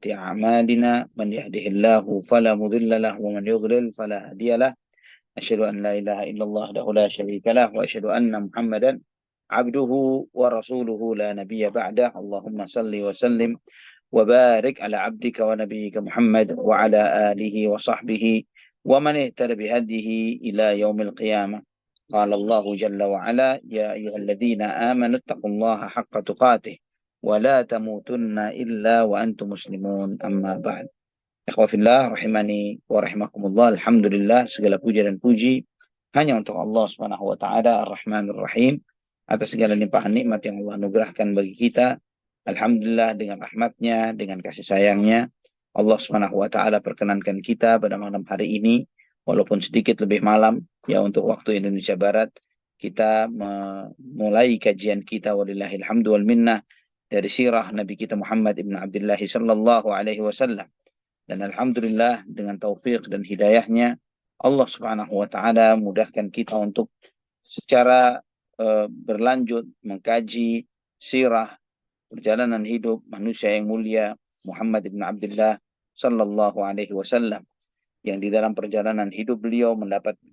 أعمالنا من يهده الله فلا مضل له ومن يضلل فلا هادي له أشهد أن لا إله إلا الله وحده لا شريك له وأشهد أن محمدا عبده ورسوله لا نبي بعده اللهم صل وسلم وبارك على عبدك ونبيك محمد وعلى آله وصحبه ومن اهتدى بهديه إلى يوم القيامة. قال الله جل وعلا يا أيها الذين آمنوا اتقوا الله حق تقاته ولا تموتن إلا وأنتم مسلمون أما بعد. Ikhwafillah rahimani wa rahimakumullah. Alhamdulillah, segala puja dan puji hanya untuk Allah Subhanahu wa taala Ar-Rahmanir Rahim, atas segala limpahan nikmat yang Allah anugerahkan bagi kita. Alhamdulillah, dengan rahmatnya, dengan kasih sayangnya, Allah Subhanahu wa taala perkenankan kita pada malam hari ini, walaupun sedikit lebih malam ya untuk waktu Indonesia Barat, kita memulai kajian kita walillahil hamdu wal minnah dari sirah Nabi kita Muhammad ibn Abdullah sallallahu alaihi wasallam. Dan alhamdulillah dengan taufik dan hidayahnya Allah Subhanahu wa taala mudahkan kita untuk secara berlanjut mengkaji sirah perjalanan hidup manusia yang mulia Muhammad ibn Abdullah sallallahu alaihi wasallam, yang di dalam perjalanan hidup beliau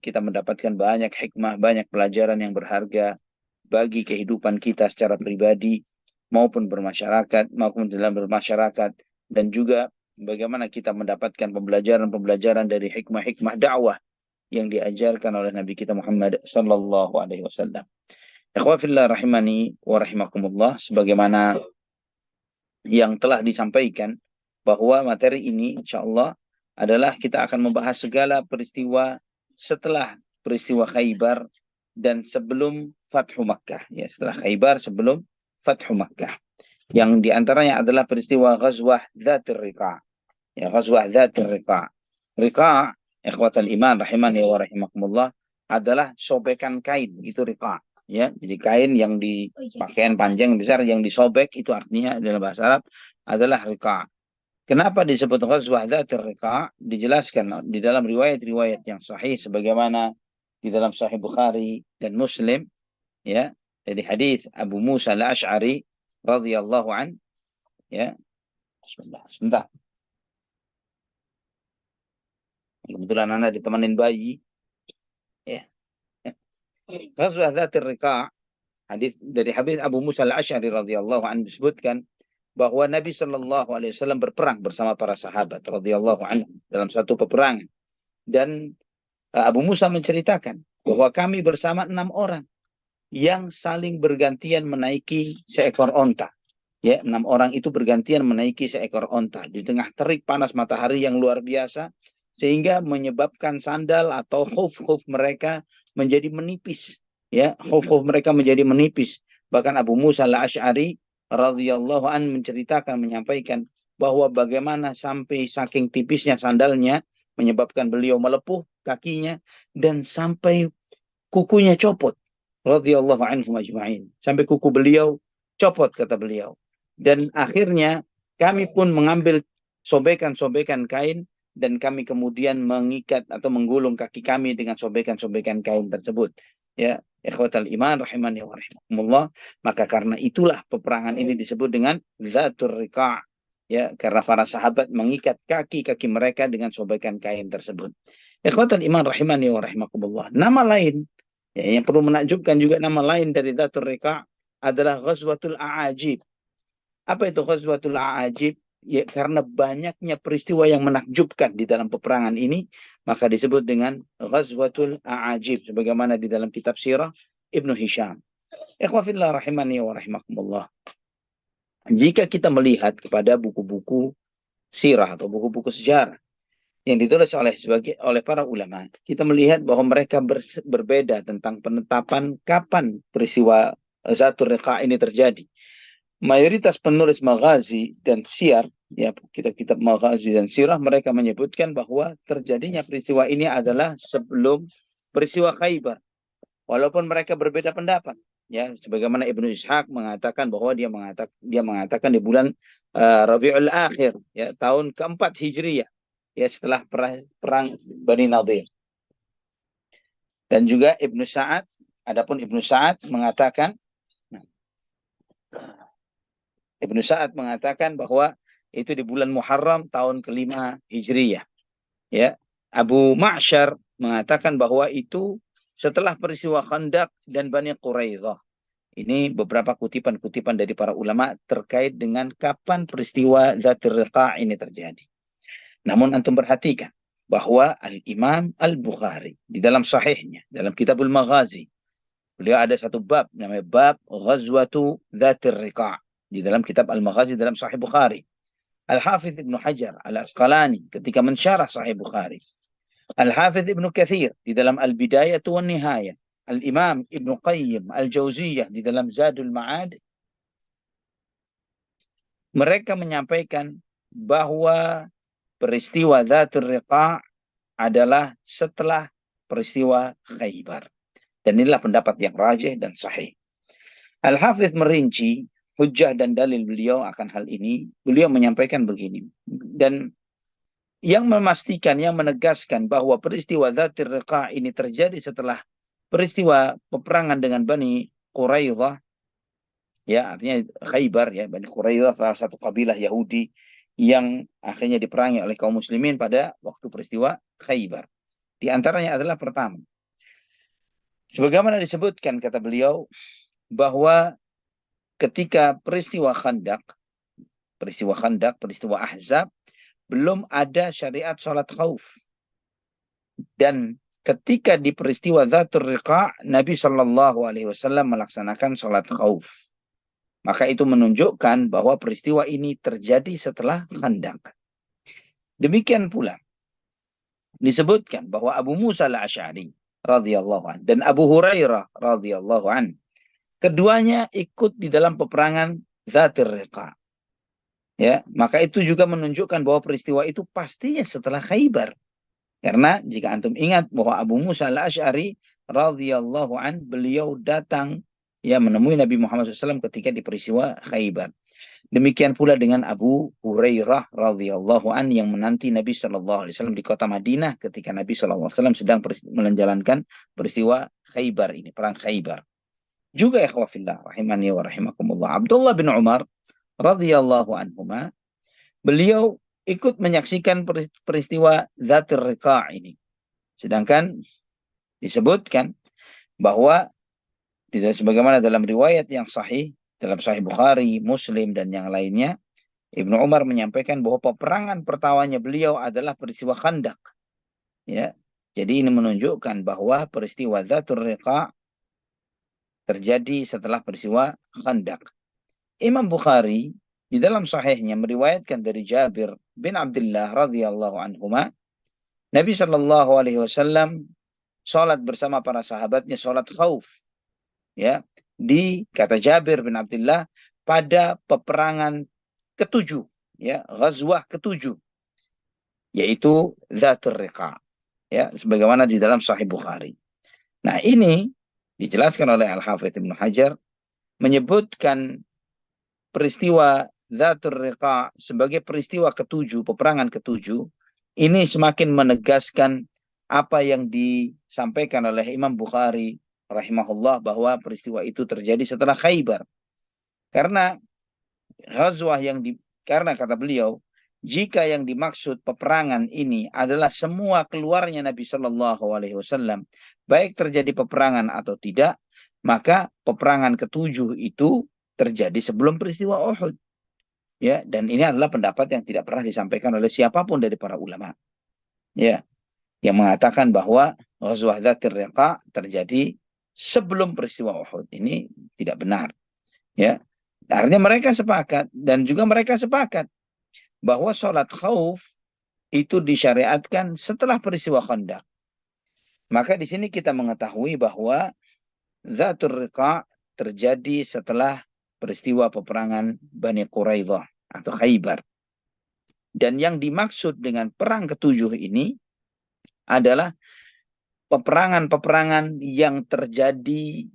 kita mendapatkan banyak hikmah, banyak pelajaran yang berharga bagi kehidupan kita secara pribadi maupun dalam bermasyarakat, dan juga bagaimana kita mendapatkan pembelajaran dari hikmah-hikmah dakwah yang diajarkan oleh Nabi kita Muhammad sallallahu alaihi wasallam. Ikhwafillah rahimani wa rahimakumullah, sebagaimana yang telah disampaikan bahwa materi ini insyaallah adalah kita akan membahas segala peristiwa setelah peristiwa Khaybar dan sebelum Fathu Makkah, ya, setelah Khaybar sebelum Fathu Makkah, yang diantaranya adalah peristiwa Ghazwah Dzatir Riqa'. Ya, Ghazwah Dzatir Riqa'. Riqa', ikhwatal iman rahimani wa rahimakumullah, adalah sobekan kain, itu riqa'. Ya, jadi kain yang di pakaian panjang besar yang disobek, itu artinya dalam bahasa Arab adalah riqa'. Kenapa disebut Ghazwah Dzatir Riqa'? Dijelaskan di dalam riwayat-riwayat yang sahih sebagaimana di dalam Sahih Bukhari dan Muslim, ya, dari hadis Abu Musa al-Asy'ari radhiyallahu an, ya. Sebentar. Kebetulan anak ditemanin bayi. Ya. Ghazwah Dzatir Riqa', hadis dari hadis Abu Musa al-Asy'ari radhiyallahu anhu disebutkan bahwa Nabi Shallallahu alaihi wasallam berperang bersama para sahabat radhiyallahu anhu dalam satu peperangan, dan Abu Musa menceritakan bahwa kami bersama 6 orang yang saling bergantian menaiki seekor onta. Ya, 6 orang itu bergantian menaiki seekor onta di tengah terik panas matahari yang luar biasa, sehingga menyebabkan sandal atau khuf-khuf mereka menjadi menipis. Ya, khuf-khuf mereka menjadi menipis. Bahkan Abu Musa al-Asy'ari radhiyallahu an menyampaikan bahwa bagaimana sampai saking tipisnya sandalnya menyebabkan beliau melepuh kakinya dan sampai kukunya copot radhiyallahu anhum ajma'in. Sampai kuku beliau copot, kata beliau. Dan akhirnya kami pun mengambil sobekan-sobekan kain dan kami kemudian mengikat atau menggulung kaki kami dengan sobekan-sobekan kain tersebut. Ya, ikhwatal iman rahimani wa rahimakumullah. Maka karena itulah peperangan ini disebut dengan Dzatur Riqa'. Ya, karena para sahabat mengikat kaki-kaki mereka dengan sobekan kain tersebut. Ikhwatal iman rahimani wa rahimakumullah. Nama lain, ya, yang perlu menakjubkan juga, nama lain dari Dzatur Riqa' adalah Ghazwatul A'ajib. Apa itu Ghazwatul A'ajib? Ya, karena banyaknya peristiwa yang menakjubkan di dalam peperangan ini, maka disebut dengan Ghazwatul A'ajib, sebagaimana di dalam kitab sirah Ibnu Hisham. Ikhwafillah rahimani wa rahimakumullah. Jika kita melihat kepada buku-buku sirah atau buku-buku sejarah yang ditulis oleh para ulama, kita melihat bahwa mereka berbeda tentang penetapan kapan peristiwa Dzatur Riqa' ini terjadi. Mayoritas penulis maghazi dan syiar, ya, kitab-kitab maghazi dan sirah, mereka menyebutkan bahwa terjadinya peristiwa ini adalah sebelum peristiwa Khaybar. Walaupun mereka berbeda pendapat, ya, sebagaimana Ibnu Ishaq mengatakan bahwa dia mengatakan di bulan Rabiul Akhir, ya, tahun keempat Hijriyah, ya, setelah perang Bani Nadir. Dan juga adapun Ibnu Sa'ad mengatakan bahwa itu di bulan Muharram tahun kelima Hijriyah. Ya, Abu Ma'syar mengatakan bahwa itu setelah peristiwa Khandaq dan Bani Quraidah. Ini beberapa kutipan-kutipan dari para ulama terkait dengan kapan peristiwa Dzatir Riqa' ini terjadi. Namun antum perhatikan bahwa Al-Imam Al-Bukhari di dalam sahihnya, dalam Kitabul Maghazi, beliau ada satu bab namanya bab Ghazwatu Dzatir Riqa' di dalam kitab Al-Maghazi dalam Sahih Bukhari. Al-Hafidz Ibnu Hajar Al-Asqalani ketika mensyarah Sahih Bukhari. Al-Hafidz Ibnu Katsir di dalam Al-Bidayah wan Nihayah. Al-Imam Ibnu Qayyim Al-Jauziyah di dalam Zadul Ma'ad. Mereka menyampaikan bahwa peristiwa Dzatur Riqa' adalah setelah peristiwa Khaybar. Dan inilah pendapat yang rajih dan sahih. Al-Hafidz merinci hujjah dan dalil beliau akan hal ini. Beliau menyampaikan begini. Dan yang memastikan, yang menegaskan bahwa peristiwa Dzatir Riqa' ini terjadi setelah peristiwa peperangan dengan Bani Quraidah, ya artinya Khaybar, ya Bani Quraidah salah satu kabilah Yahudi yang akhirnya diperangi oleh kaum muslimin pada waktu peristiwa Khaybar. Di antaranya adalah pertama, sebagaimana disebutkan kata beliau bahwa ketika peristiwa Khandaq, peristiwa Ahzab, belum ada syariat sholat khauf. Dan ketika di peristiwa Dzatur Riqa' Nabi Shallallahu Alaihi Wasallam melaksanakan sholat khauf. Maka itu menunjukkan bahwa peristiwa ini terjadi setelah Khandaq. Demikian pula disebutkan bahwa Abu Musa al-Asy'ari radhiyallahu an dan Abu Hurairah radhiyallahu an, keduanya ikut di dalam peperangan Dzatir Riqa'. Ya, maka itu juga menunjukkan bahwa peristiwa itu pastinya setelah Khaybar. Karena jika antum ingat bahwa Abu Musa al-Asy'ari radhiyallahu an, beliau datang ya menemui Nabi Muhammad SAW ketika di peristiwa Khaybar. Demikian pula dengan Abu Hurairah radhiyallahu an yang menanti Nabi Shallallahu Alaihi Wasallam di kota Madinah ketika Nabi Shallallahu Alaihi Wasallam sedang menjalankan peristiwa Khaybar ini, perang Khaybar. Juga ikhwafillah rahimani wa rahimakumullah, Abdullah bin Umar radhiyallahu anhuma, beliau ikut menyaksikan peristiwa Dzatir Riqa' ini. Sedangkan disebutkan bahwa sebagaimana dalam riwayat yang sahih, dalam Sahih Bukhari, Muslim, dan yang lainnya, Ibnu Umar menyampaikan bahwa peperangan pertamanya beliau adalah peristiwa Khandaq. Ya, jadi ini menunjukkan bahwa peristiwa Dzatur Riqa' terjadi setelah peristiwa Khandaq. Imam Bukhari di dalam sahihnya meriwayatkan dari Jabir bin Abdullah radhiyallahu anhuma, Nabi Shallallahu Alaihi Wasallam sholat bersama para sahabatnya sholat khauf. Ya, kata Jabir bin Abdullah, pada peperangan ketujuh, ya, ghazwah ketujuh, yaitu Dzatur Riqa', ya, sebagaimana di dalam Sahih Bukhari. Nah, ini dijelaskan oleh Al-Hafidz Ibnu Hajar menyebutkan peristiwa Dzatur Riqa' sebagai peristiwa ketujuh, peperangan ketujuh. Ini semakin menegaskan apa yang disampaikan oleh Imam Bukhari rahimahullah bahwa peristiwa itu terjadi setelah Khaybar. Karena ghazwah karena kata beliau, jika yang dimaksud peperangan ini adalah semua keluarnya Nabi Shallallahu Alaihi Wasallam, baik terjadi peperangan atau tidak, maka peperangan ketujuh itu terjadi sebelum peristiwa Uhud. Ya, dan ini adalah pendapat yang tidak pernah disampaikan oleh siapapun dari para ulama. Ya, yang mengatakan bahwa ghazwah Dzatir Riqa' terjadi sebelum peristiwa Uhud. Ini tidak benar. Ya, artinya mereka sepakat, dan juga mereka sepakat bahwa sholat khauf itu disyariatkan setelah peristiwa Khandaq. Maka di sini kita mengetahui bahwa Dzatur Riqa' terjadi setelah peristiwa peperangan Bani Quraidah atau Khaybar. Dan yang dimaksud dengan perang ketujuh ini adalah peperangan-peperangan yang terjadi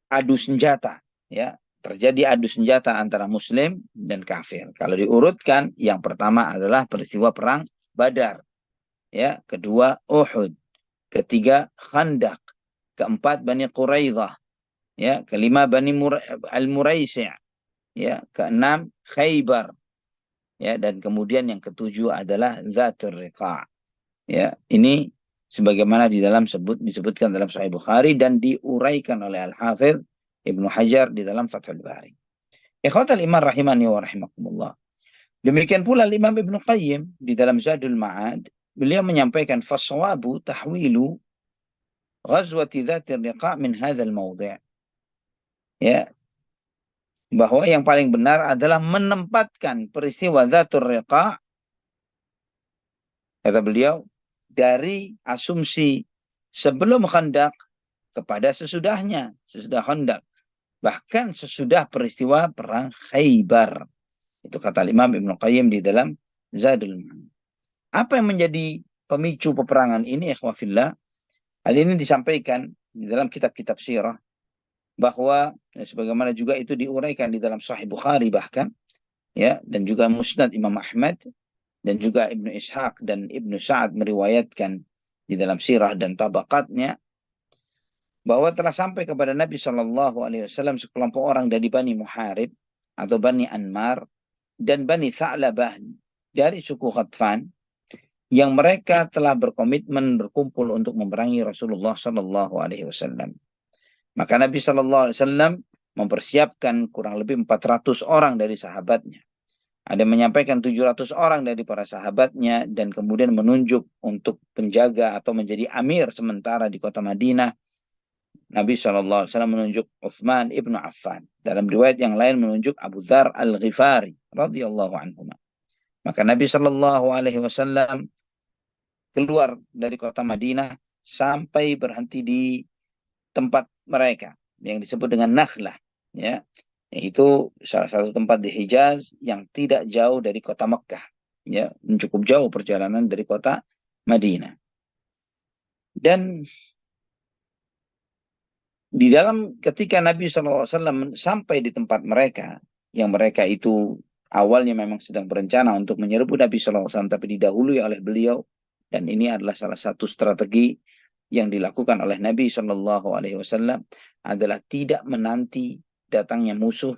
adu senjata, ya, terjadi adu senjata antara Muslim dan kafir. Kalau diurutkan, yang pertama adalah peristiwa perang Badar, ya, kedua Uhud, ketiga Khandaq, keempat Bani Quraidah, ya, kelima Bani Al-Muraisi', ya, keenam Khaybar, Ya, dan kemudian yang ketujuh adalah Zatul Riqa'. Ya, ini sebagaimana disebutkan dalam Sahih Bukhari dan diuraikan oleh Al-Hafidz Ibnu Hajar di dalam Fathul Bari. Ikhwatal iman rahimani wa rahimakumullah. Demikian pula Imam Ibnu Qayyim di dalam Zadul Ma'ad, beliau menyampaikan faswabu tahwilu ghazwati Dzatir Riqa' min hadzal mawdi'. Ya, bahwa yang paling benar adalah menempatkan peristiwa Dzatur Riqa', kata beliau, dari asumsi sebelum Khandaq kepada sesudahnya, sesudah Khandaq, bahkan sesudah peristiwa perang Khaybar. Itu kata Imam Ibnu Qayyim di dalam Zadul Ma'ad. Apa yang menjadi pemicu peperangan ini, ikhwafillah? Hal ini disampaikan di dalam kitab-kitab sirah, bahwa sebagaimana juga itu diuraikan di dalam Sahih Bukhari bahkan, ya, dan juga Musnad Imam Ahmad, dan juga Ibnu Ishaq dan Ibnu Sa'ad meriwayatkan di dalam sirah dan tabaqatnya, bahwa telah sampai kepada Nabi Shallallahu Alaihi Wasallam sekelompok orang dari Bani Muharib atau Bani Anmar dan Bani Tha'labah dari suku Ghatfan, yang mereka telah berkomitmen berkumpul untuk memerangi Rasulullah Shallallahu Alaihi Wasallam. Maka Nabi Shallallahu Alaihi Wasallam mempersiapkan kurang lebih 400 orang dari sahabatnya. Ada yang menyampaikan 700 orang dari para sahabatnya, dan kemudian menunjuk untuk penjaga atau menjadi amir sementara di kota Madinah. Nabi Shallallahu Alaihi Wasallam menunjuk Utsman ibnu Affan. Dalam riwayat yang lain menunjuk Abu Dzar al-Ghifari radhiyallahu anhu. Maka Nabi Shallallahu Alaihi Wasallam keluar dari kota Madinah sampai berhenti di tempat mereka yang disebut dengan Nakhlah, ya, yaitu salah satu tempat di Hijaz yang tidak jauh dari kota Mekkah, ya, cukup jauh perjalanan dari kota Madinah. Dan di dalam ketika Nabi SAW sampai di tempat mereka, yang mereka itu awalnya memang sedang berencana untuk menyerbu Nabi SAW, tapi didahului oleh beliau. Dan ini adalah salah satu strategi yang dilakukan oleh Nabi SAW, adalah tidak menanti datangnya musuh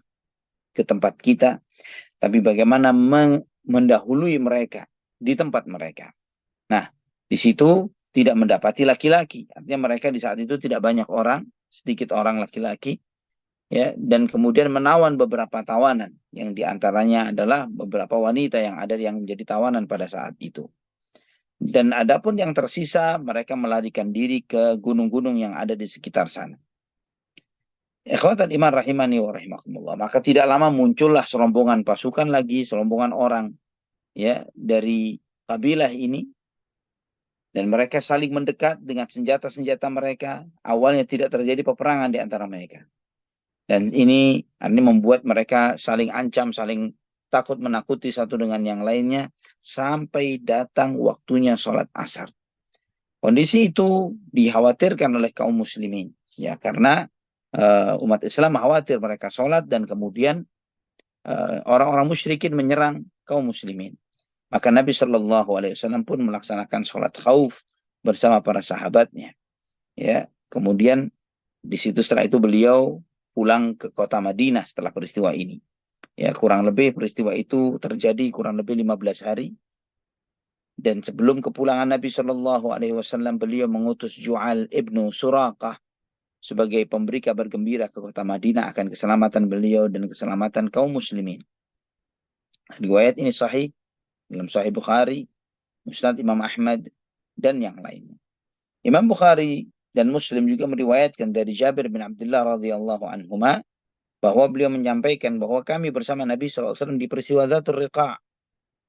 ke tempat kita, tapi bagaimana mendahului mereka di tempat mereka. Nah, di situ tidak mendapati laki-laki. Artinya mereka di saat itu tidak banyak orang, sedikit orang laki-laki, ya, dan kemudian menawan beberapa tawanan, yang diantaranya adalah beberapa wanita yang ada yang menjadi tawanan pada saat itu. Dan adapun yang tersisa, mereka melarikan diri ke gunung-gunung yang ada di sekitar sana. Ikhwatan iman rahimani wa rahimakumullah. Maka tidak lama muncullah serombongan pasukan lagi, serombongan orang, ya, dari kabilah ini. Dan mereka saling mendekat dengan senjata-senjata mereka. Awalnya tidak terjadi peperangan di antara mereka. Dan ini membuat mereka saling ancam, saling takut menakuti satu dengan yang lainnya, sampai datang waktunya sholat asar. Kondisi itu dikhawatirkan oleh kaum muslimin, ya, karena umat Islam khawatir mereka sholat dan kemudian orang-orang musyrikin menyerang kaum muslimin. Maka Nabi Shallallahu Alaihi Wasallam pun melaksanakan sholat khauf bersama para sahabatnya. Ya, kemudian di situ setelah itu beliau pulang ke kota Madinah setelah peristiwa ini. Ya, kurang lebih peristiwa itu terjadi kurang lebih 15 hari. Dan sebelum kepulangan Nabi Shallallahu Alaihi Wasallam, beliau mengutus Ju'al ibnu Suraqah sebagai pemberi kabar gembira ke kota Madinah akan keselamatan beliau dan keselamatan kaum muslimin. Riwayat ini sahih dalam Sahih Bukhari, Musnad Imam Ahmad, dan yang lainnya. Imam Bukhari dan Muslim juga meriwayatkan dari Jabir bin Abdullah radhiyallahu anhuma, bahwa beliau menyampaikan bahwa kami bersama Nabi SAW di peristiwa Dzatur Riqa',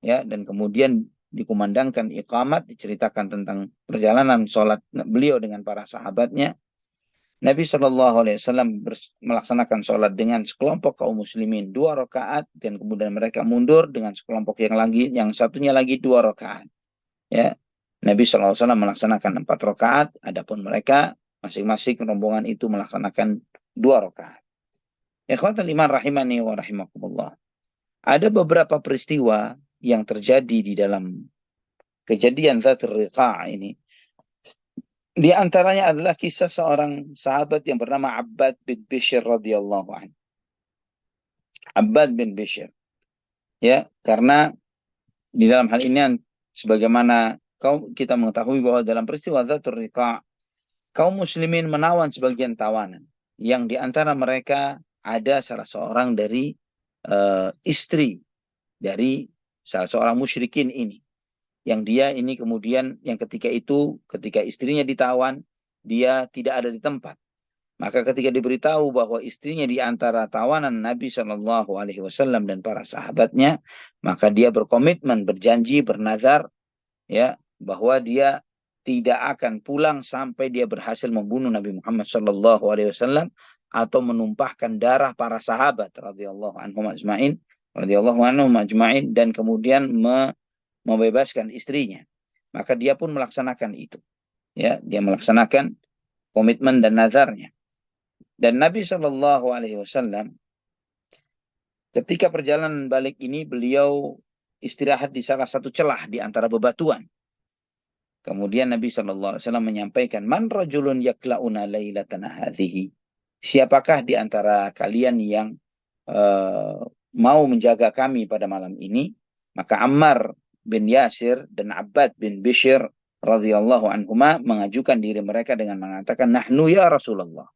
ya, dan kemudian dikumandangkan iqamat, diceritakan tentang perjalanan sholat beliau dengan para sahabatnya. Nabi Shallallahu Alaihi Wasallam melaksanakan sholat dengan sekelompok kaum muslimin 2 rakaat, dan kemudian mereka mundur dengan sekelompok yang lagi, yang satunya lagi 2 rakaat. Ya, Nabi Shallallahu Alaihi Wasallam melaksanakan 4 rakaat, adapun mereka masing-masing rombongan itu melaksanakan 2 rakaat. Ikhwatul iman rahimani wa rahimakumullah. Ada beberapa peristiwa yang terjadi di dalam kejadian Dzatur Riqa' ini. Di antaranya adalah kisah seorang sahabat yang bernama Abbad bin Bishr radhiyallahu anhu. Abbad bin Bishr. Ya, karena di dalam hal ini sebagaimana kita mengetahui bahwa dalam peristiwa Dzatur Riqa' kaum muslimin menawan sebagian tawanan yang di antara mereka ada salah seorang dari istri dari salah seorang musyrikin ini, yang dia ini kemudian yang ketika istrinya ditawan, dia tidak ada di tempat. Maka ketika diberitahu bahwa istrinya di antara tawanan Nabi Shallallahu Alaihi Wasallam dan para sahabatnya, maka dia berkomitmen, berjanji, bernazar, ya, bahwa dia tidak akan pulang sampai dia berhasil membunuh Nabi Muhammad Shallallahu Alaihi Wasallam atau menumpahkan darah para sahabat radhiyallahu anhum ajma'in, dan kemudian membebaskan istrinya. Maka dia pun melaksanakan itu. Ya, dia melaksanakan komitmen dan nazarnya. Dan Nabi Shallallahu Alaihi Wasallam ketika perjalanan balik ini beliau istirahat di salah satu celah di antara bebatuan. Kemudian Nabi Shallallahu Alaihi Wasallam menyampaikan, Man rajulun yakla'una lailatan hadhihi. Siapakah di antara kalian yang mau menjaga kami pada malam ini? Maka Ammar bin Yasir dan Abbad bin Bishr radhiyallahu anhuma mengajukan diri mereka dengan mengatakan, Nahnu ya Rasulullah.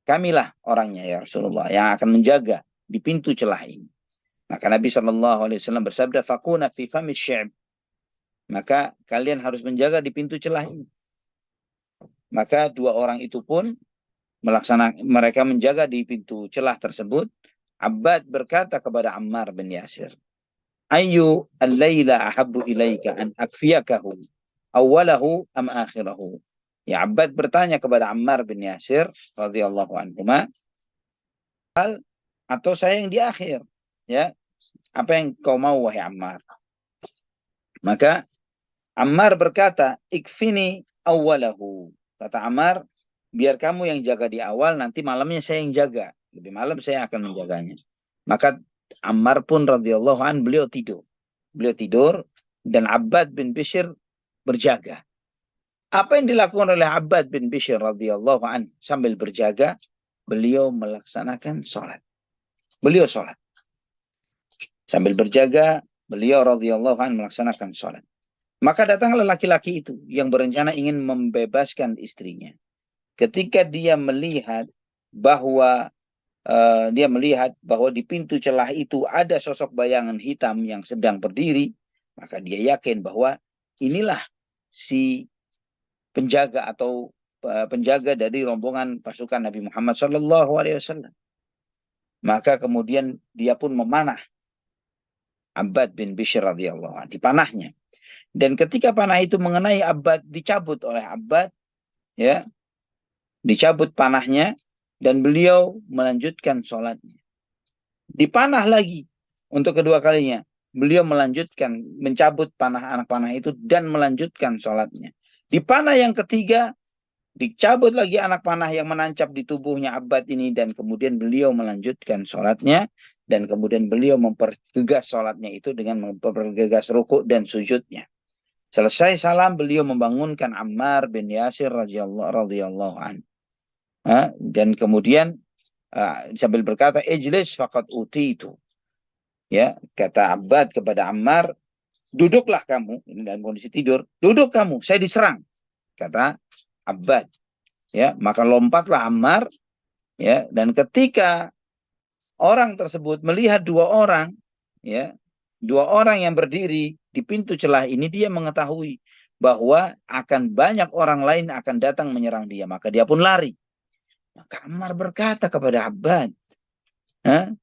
Kamilah orangnya ya Rasulullah yang akan menjaga di pintu celah ini. Maka Nabi Shallallahu Alaihi Wasallam bersabda, Fakuna fi fami sy'ib. Maka kalian harus menjaga di pintu celah ini. Maka dua orang itu pun mereka menjaga di pintu celah tersebut. Abbad berkata kepada Ammar bin Yasir, Ayu al-layla ahabbu ilaika an akfiyakahu awalahu am akhirahu. Ya, Abbad bertanya kepada Ammar bin Yasir radhiyallahu anhuma, atau saya yang di akhir, ya, apa yang kau mau wahai Ammar? Maka Ammar berkata, ikfini awalahu. Kata Ammar, biar kamu yang jaga di awal, nanti malamnya saya yang jaga. Lebih malam saya akan menjaganya. Maka Ammar pun radhiyallahu an, beliau tidur. Beliau tidur dan Abbad bin Bishr berjaga. Apa yang dilakukan oleh Abbad bin Bishr radhiyallahu an sambil berjaga? Beliau melaksanakan sholat. Beliau sholat. Sambil berjaga, beliau radhiyallahu an melaksanakan sholat. Maka datanglah laki-laki itu yang berencana ingin membebaskan istrinya. Ketika dia melihat bahwa di pintu celah itu ada sosok bayangan hitam yang sedang berdiri, maka dia yakin bahwa inilah si penjaga atau penjaga dari rombongan pasukan Nabi Muhammad Shallallahu Alaihi Wasallam. Maka kemudian dia pun memanah Abbad bin Bishr radhiyallahu anhu, dipanahnya. Dan ketika panah itu mengenai Abbad, dicabut oleh Abbad, ya, dicabut panahnya, dan beliau melanjutkan sholatnya. Dipanah lagi untuk kedua kalinya, beliau mencabut anak panah itu dan melanjutkan sholatnya. Di panah yang ketiga, dicabut lagi anak panah yang menancap di tubuhnya Abbad ini, dan kemudian beliau melanjutkan sholatnya, dan kemudian beliau mempergegas sholatnya itu dengan mempergegas rukuk dan sujudnya. Selesai salam, beliau membangunkan Ammar bin Yasir radhiyallahu anhu. Dan kemudian sambil berkata, Ijlis faqad utitu. Ya, kata Abbad kepada Ammar, duduklah kamu, ini dalam kondisi tidur, duduk kamu, saya diserang, kata Abbad. Ya, maka lompatlah Ammar, ya, dan ketika orang tersebut melihat dua orang yang berdiri di pintu celah ini, dia mengetahui bahwa akan banyak orang lain akan datang menyerang dia, maka dia pun lari. Maka Ammar berkata kepada Abbad,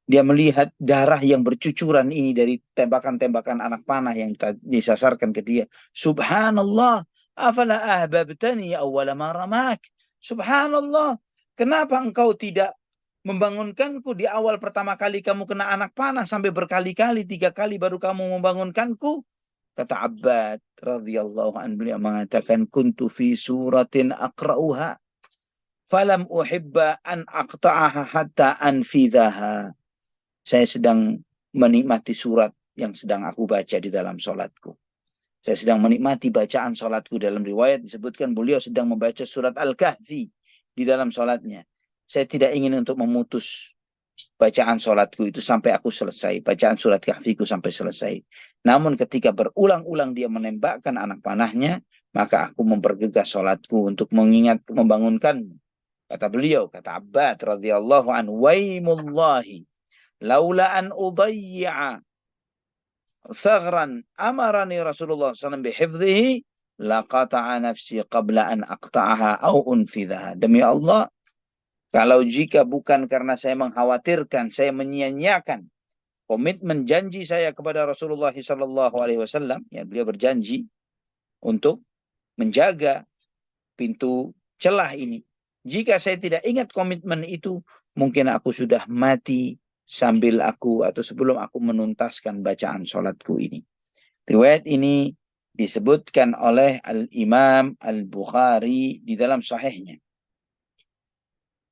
dia melihat darah yang bercucuran ini dari tembakan-tembakan anak panah yang disasarkan ke dia. Subhanallah, afala ahbabtani awwala ma ramak. Subhanallah, kenapa engkau tidak membangunkanku di awal pertama kali kamu kena anak panah, sampai berkali-kali, 3 kali baru kamu membangunkanku? Kata Abbad radhiyallahu anhu, beliau mengatakan, kuntu fi suratin aqra'uha falam uhibba an aqta'aha hatta anfidhaha. Saya sedang menikmati surat yang sedang aku baca di dalam sholatku. Saya sedang menikmati bacaan sholatku. Dalam riwayat disebutkan beliau sedang membaca surat Al-Kahfi di dalam sholatnya. Saya tidak ingin untuk memutus bacaan sholatku itu sampai aku selesai, bacaan surat kahfiku sampai selesai. Namun ketika berulang-ulang dia menembakkan anak panahnya, maka aku mempergegas sholatku untuk membangunkan. Kata beliau, kata Abbad radhiyallahu anhu, waimullahi laula an udayya thagran amarani Rasulullah SAW bihifdhihi laqata'a nafsi qabla an aqta'aha au unfidhaha. Demi Allah, kalau jika bukan karena saya mengkhawatirkan, saya menyia-nyiakan komitmen janji saya kepada Rasulullah SAW, ya beliau berjanji untuk menjaga pintu celah ini. Jika saya tidak ingat komitmen itu, mungkin aku sudah mati sambil aku atau sebelum aku menuntaskan bacaan sholatku ini. Riwayat ini disebutkan oleh Al-Imam Al-Bukhari di dalam sahihnya.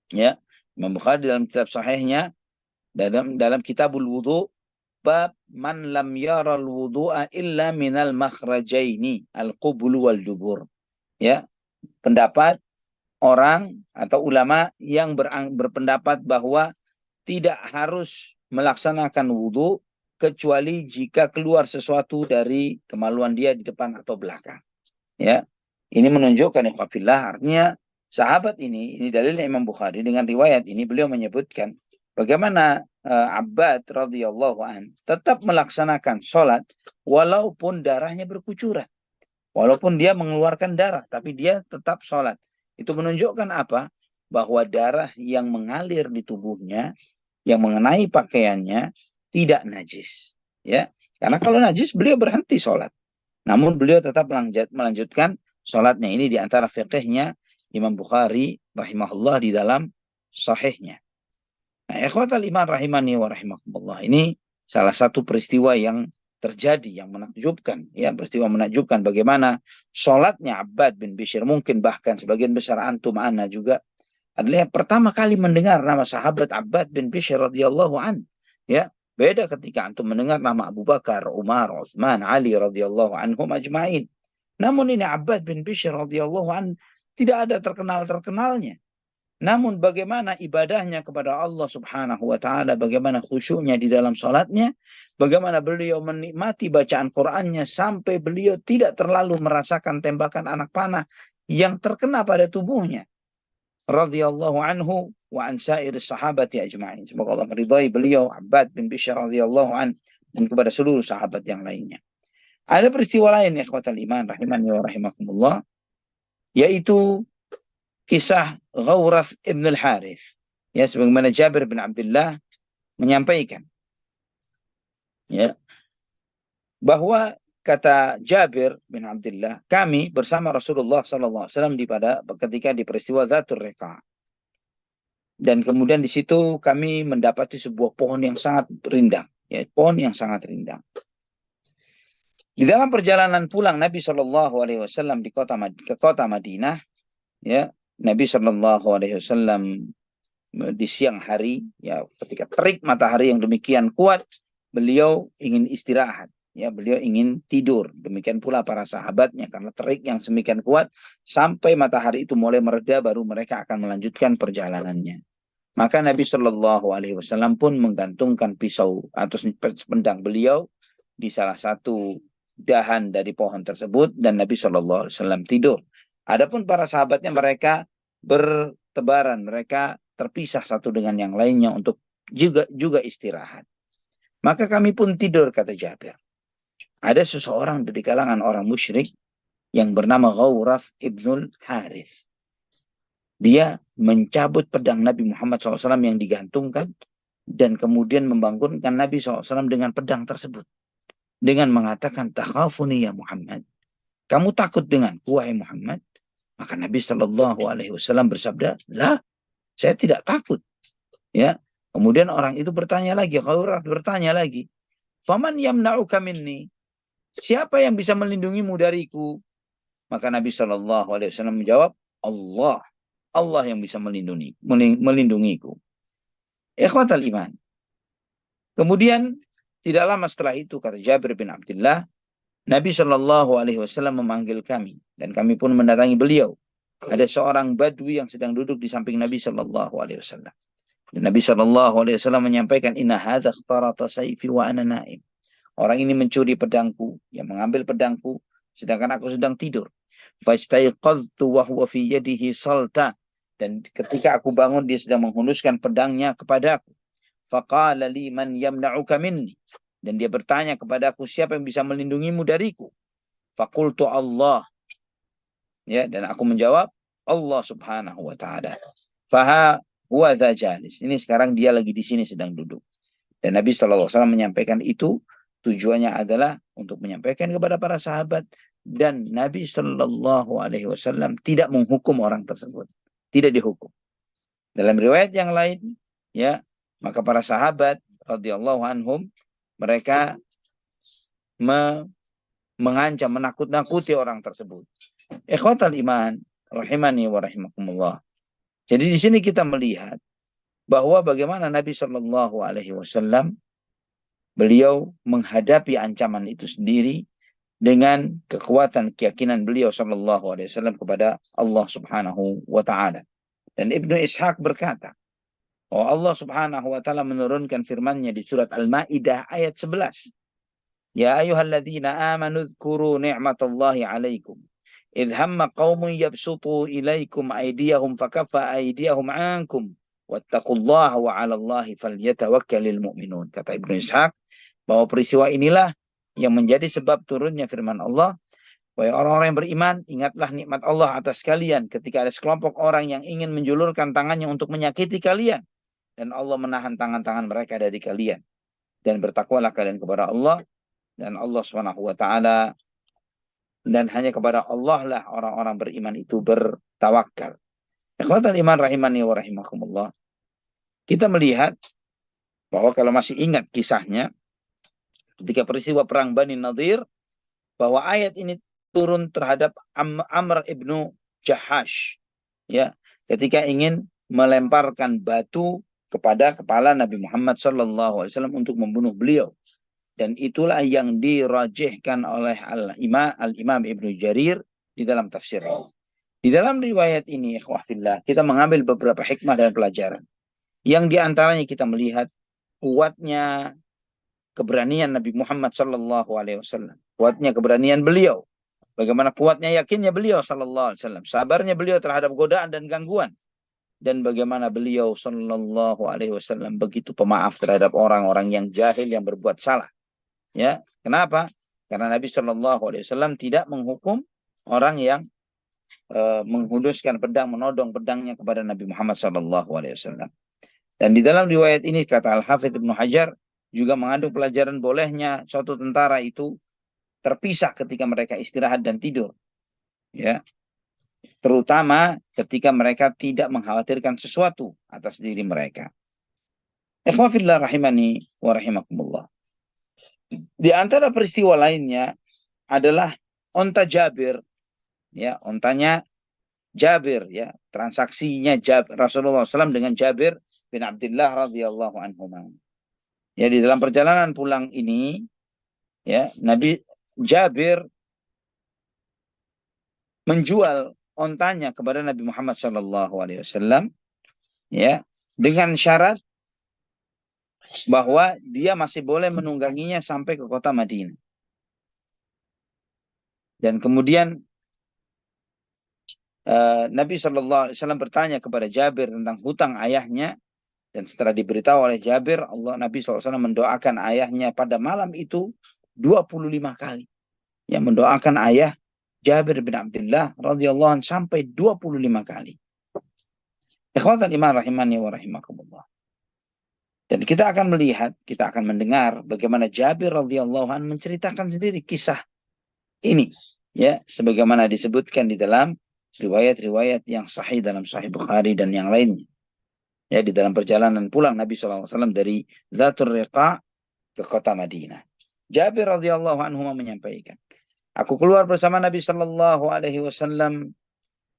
Ya, Imam Bukhari dalam kitab sahihnya, dalam kitabul wudu, bab man lam yara al-wudu'a illa minal makhrajaini al-qubul wal dubur. Ya, pendapat orang atau ulama yang berpendapat bahwa tidak harus melaksanakan wudu kecuali jika keluar sesuatu dari kemaluan dia di depan atau belakang. Ya, ini menunjukkan ikhwafillah, artinya sahabat ini dalilnya Imam Bukhari dengan riwayat ini beliau menyebutkan bagaimana Abbad radhiyallahu an tetap melaksanakan sholat walaupun darahnya berkucuran, walaupun dia mengeluarkan darah, tapi dia tetap sholat. Itu menunjukkan apa? Bahwa darah yang mengalir di tubuhnya, yang mengenai pakaiannya, tidak najis. Ya, karena kalau najis beliau berhenti sholat. Namun beliau tetap melanjutkan sholatnya. Ini diantara fiqhnya Imam Bukhari rahimahullah di dalam sahihnya. Nah, ikhwatal iman rahimani wa rahimakumullah. Ini salah satu peristiwa yang terjadi yang menakjubkan, ya, peristiwa menakjubkan bagaimana sholatnya Abbad bin Bishr, mungkin bahkan sebagian besar antum ana juga adalah yang pertama kali mendengar nama sahabat Abbad bin Bishr radhiyallahu an. Ya, beda ketika antum mendengar nama Abu Bakar, Umar, Utsman, Ali radhiyallahu anhum ajma'in. Namun ini Abbad bin Bishr radhiyallahu an tidak ada terkenalnya. Namun bagaimana ibadahnya kepada Allah subhanahu wa ta'ala, bagaimana khusyuknya di dalam sholatnya, bagaimana beliau menikmati bacaan Qur'annya sampai beliau tidak terlalu merasakan tembakan anak panah yang terkena pada tubuhnya. Radhiyallahu anhu wa an sair sahabati ajma'in. Semoga Allah meridhai beliau, Abbad bin Bishr radhiyallahu an, dan kepada seluruh sahabat yang lainnya. Ada peristiwa lain, ikhwatal iman rahimani wa rahimakumullah, yaitu kisah Ghawrath ibn al-Harith. Ya, sebagaimana Jabir bin Abdullah menyampaikan, ya, bahwa kata Jabir bin Abdullah, kami bersama Rasulullah SAW ketika di peristiwa Dzatur Riqa'. Dan kemudian di situ kami mendapati sebuah pohon yang sangat rindang, ya, pohon yang sangat rindang. Di dalam perjalanan pulang Nabi SAW ke kota Madinah, ya, Nabi SAW di siang hari, ya, ketika terik matahari yang demikian kuat, beliau ingin istirahat, ya, beliau ingin tidur. Demikian pula para sahabatnya, karena terik yang semikian kuat sampai matahari itu mulai mereda baru mereka akan melanjutkan perjalanannya. Maka Nabi SAW pun menggantungkan pisau atau pedang beliau di salah satu dahan dari pohon tersebut dan Nabi SAW tidur. Adapun para sahabatnya, mereka bertebaran, mereka terpisah satu dengan yang lainnya untuk juga istirahat. Maka kami pun tidur, kata Jabir. Ada seseorang dari kalangan orang musyrik yang bernama Ghawrath ibnul Harith. Dia mencabut pedang Nabi Muhammad SAW yang digantungkan dan kemudian membangunkan Nabi SAW dengan pedang tersebut. Dengan mengatakan, takhafuni ya Muhammad. Kamu takut denganku, wahai Muhammad? Maka Nabi SAW bersabda, lah, saya tidak takut. Ya. Kemudian orang itu bertanya lagi, Ghawrath bertanya lagi, faman yamna'uka minni? Siapa yang bisa melindungimu dariku? Maka Nabi SAW menjawab, Allah. Allah yang bisa melindungiku. Ikhwatal iman. Kemudian tidak lama setelah itu, kata Jabir bin Abdullah, Nabi SAW memanggil kami dan kami pun mendatangi beliau. Ada seorang badui yang sedang duduk di samping Nabi SAW. Dan Nabi SAW menyampaikan, inna hadza ikhtarata sayfi wa ana naim. Orang ini mencuri pedangku, yang mengambil pedangku, sedangkan aku sedang tidur. Fastaiqadtu wa huwa fi yadihi salta. Dan ketika aku bangun, dia sedang menghunuskan pedangnya kepadaku. Faqala li man yamna'uka minni. Dan dia bertanya kepadaku, siapa yang bisa melindungimu dariku? Faqultu Allah. Ya, dan aku menjawab, Allah subhanahu wa ta'ala. Faha huwa dha jalis. Ini sekarang dia lagi di sini sedang duduk. Dan Nabi SAW menyampaikan itu, tujuannya adalah untuk menyampaikan kepada para sahabat. Dan Nabi SAW tidak menghukum orang tersebut. Tidak dihukum. Dalam riwayat yang lain, ya, maka para sahabat radhiyallahu anhum, mereka mengancam, menakut-nakuti orang tersebut. Ikhwatal iman, rahimani wa rahimakumullah. Jadi di sini kita melihat bahwa bagaimana Nabi SAW beliau menghadapi ancaman itu sendiri dengan kekuatan keyakinan beliau SAW kepada Allah Subhanahu wa Ta'ala. Dan Ibnu Ishaq berkata, oh Allah Subhanahu wa Ta'ala menurunkan firman-Nya di surat Al-Maidah ayat 11. Ya ayyuhalladzina amanu dzkuru ni'matallahi 'alaikum idh hamma qaumun yabsutu ilaikum aydiyahum fakaffa aydiyahum 'ankum wattaqullaha wa 'alallahi falyatawakkalul mu'minun. Kata Ibnu Ishaq bahwa peristiwa inilah yang menjadi sebab turunnya firman Allah, wahai orang-orang yang beriman, ingatlah nikmat Allah atas kalian ketika ada sekelompok orang yang ingin menjulurkan tangannya untuk menyakiti kalian, dan Allah menahan tangan-tangan mereka dari kalian. Dan bertakwalah kalian kepada Allah, dan Allah Subhanahu wa Ta'ala, dan hanya kepada Allah lah orang-orang beriman itu bertawakal. Ikhwatal iman rahimani wa rahimakumullah. Kita melihat bahwa kalau masih ingat kisahnya ketika peristiwa perang Bani Nadir, bahwa ayat ini turun terhadap Amr ibnu Jahash, ya, ketika ingin melemparkan batu kepada kepala Nabi Muhammad SAW untuk membunuh beliau. Dan itulah yang dirajihkan oleh Al-Imam Ibnu Jarir di dalam tafsir. Di dalam riwayat ini, ikhwahfillah, kita mengambil beberapa hikmah dan pelajaran. Yang diantaranya kita melihat kuatnya keberanian Nabi Muhammad SAW. Kuatnya keberanian beliau. Bagaimana kuatnya yakinnya beliau SAW. Sabarnya beliau terhadap godaan dan gangguan. Dan bagaimana beliau SAW begitu pemaaf terhadap orang-orang yang jahil yang berbuat salah. Ya, kenapa? Karena Nabi SAW tidak menghukum orang yang menghunuskan pedang, menodong pedangnya kepada Nabi Muhammad SAW. Dan di dalam riwayat ini kata Al-Hafidz Ibnu Hajar juga mengandung pelajaran bolehnya suatu tentara itu terpisah ketika mereka istirahat dan tidur. Ya, terutama ketika mereka tidak mengkhawatirkan sesuatu atas diri mereka. Ikhwafillah rahimani wa rahimakumullah. Di antara peristiwa lainnya adalah onta Jabir, ya, ontanya Jabir, ya, transaksinya Rasulullah SAW dengan Jabir bin Abdullah radhiyallahu anhu. Ya, di dalam perjalanan pulang ini, ya, Nabi Jabir menjual ontanya kepada Nabi Muhammad SAW, ya, dengan syarat bahwa dia masih boleh menungganginya sampai ke kota Madinah. Dan kemudian Nabi SAW bertanya kepada Jabir tentang hutang ayahnya, dan setelah diberitahu oleh Jabir, Nabi SAW mendoakan ayahnya pada malam itu 25 kali. Ya, mendoakan ayah Jabir bin Abdullah radhiyallahu anhu sampai 25 kali. Ikhwatan iman rahimani wa rahimakumullah. Dan kita akan melihat, kita akan mendengar bagaimana Jabir radhiyallahu anhu menceritakan sendiri kisah ini, ya, sebagaimana disebutkan di dalam riwayat-riwayat yang sahih dalam Sahih Bukhari dan yang lainnya. Ya, di dalam perjalanan pulang Nabi SAW dari Dzatur Riqa ke kota Madinah. Jabir radhiyallahu anhu menyampaikan, aku keluar bersama Nabi SAW,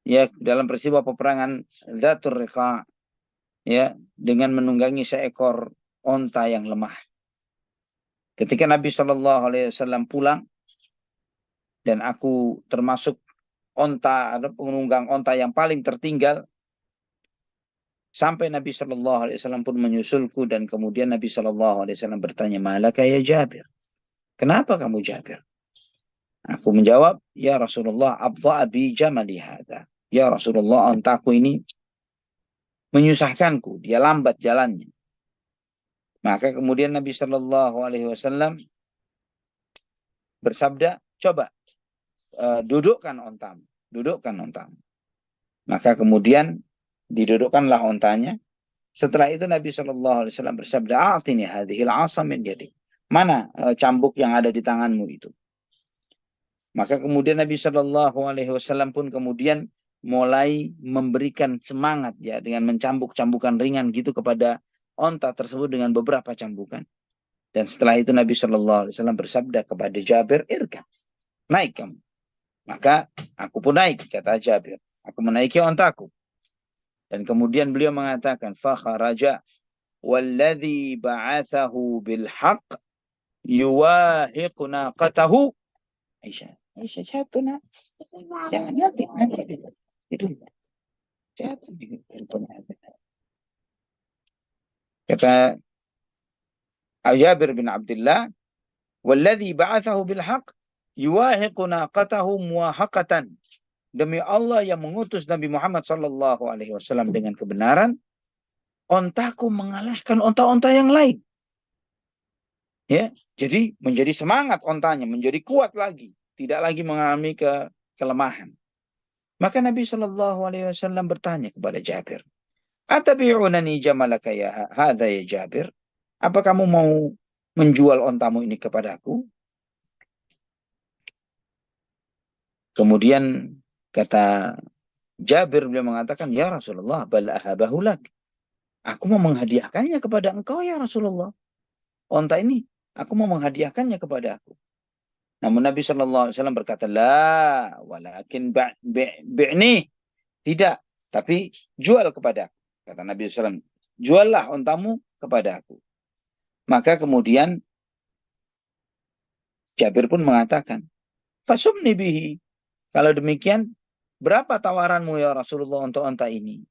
ya, dalam peristiwa peperangan Dzatur Riqa, ya, dengan menunggangi seekor onta yang lemah. Ketika Nabi SAW pulang dan aku termasuk onta, ada penunggang onta yang paling tertinggal, Sampai Nabi Shallallahu Alaihi Wasallam pun menyusulku dan kemudian Nabi Shallallahu Alaihi Wasallam bertanya, malaka ya Jabir, kenapa kamu Jabir? Aku menjawab, ya Rasulullah, abdha'a bi jamali hadha. Ya Rasulullah, ontaku ini menyusahkanku, dia lambat jalannya. Maka kemudian Nabi Shallallahu Alaihi Wasallam bersabda, coba dudukkan ontamu, dudukkan ontamu. Maka kemudian didudukkanlah ontanya. Setelah itu Nabi Shallallahu Alaihi Wasallam bersabda, "A'tini hadhil 'asa min yadi." Mana cambuk yang ada di tanganmu itu? Maka kemudian Nabi Shallallahu Alaihi Wasallam pun kemudian mulai memberikan semangat ya dengan mencambuk-cambukan ringan gitu kepada onta tersebut dengan beberapa cambukan. Dan setelah itu Nabi Shallallahu Alaihi Wasallam bersabda kepada Jabir, "Irkam, naik kamu." Maka aku pun naik, kata Jabir. Aku menaiki ontaku. Dan kemudian beliau mengatakan, "Fakharaja walladzi ba'athahu bil haqq yuwahiqu naqatahu." Aisyah jatuh nak. Jangan nanti. Itu jatuh di handphone. Kata Jabir bin Abdullah, "Walladzi ba'athahu bil haqq yuwahiqu naqatahu muwahaqatan." Demi Allah yang mengutus Nabi Muhammad sallallahu alaihi wasallam dengan kebenaran, ontaku mengalahkan onta-onta yang lain. Ya, jadi menjadi semangat ontanya, menjadi kuat lagi, tidak lagi mengalami kelemahan. Maka Nabi sallallahu alaihi wasallam bertanya kepada Jabir, "Atabi'unani jamalaka ya hadza ya Jabir? Apa kamu mau menjual ontamu ini kepadaku?" Kemudian kata Jabir, beliau mengatakan, "Ya Rasulullah, bal ahabahu lak." Aku mau menghadiahkannya kepada engkau ya Rasulullah. Onta ini aku mau menghadiahkannya kepada aku. Namun Nabi Shallallahu Alaihi Wasallam berkata, la, walakin bi'ni, tidak, tapi jual kepada aku. Kata Nabi SAW, juallah ontamu kepada aku. Maka kemudian Jabir pun mengatakan, fasumni bihi. Kalau demikian, berapa tawaranmu ya Rasulullah untuk onta ini?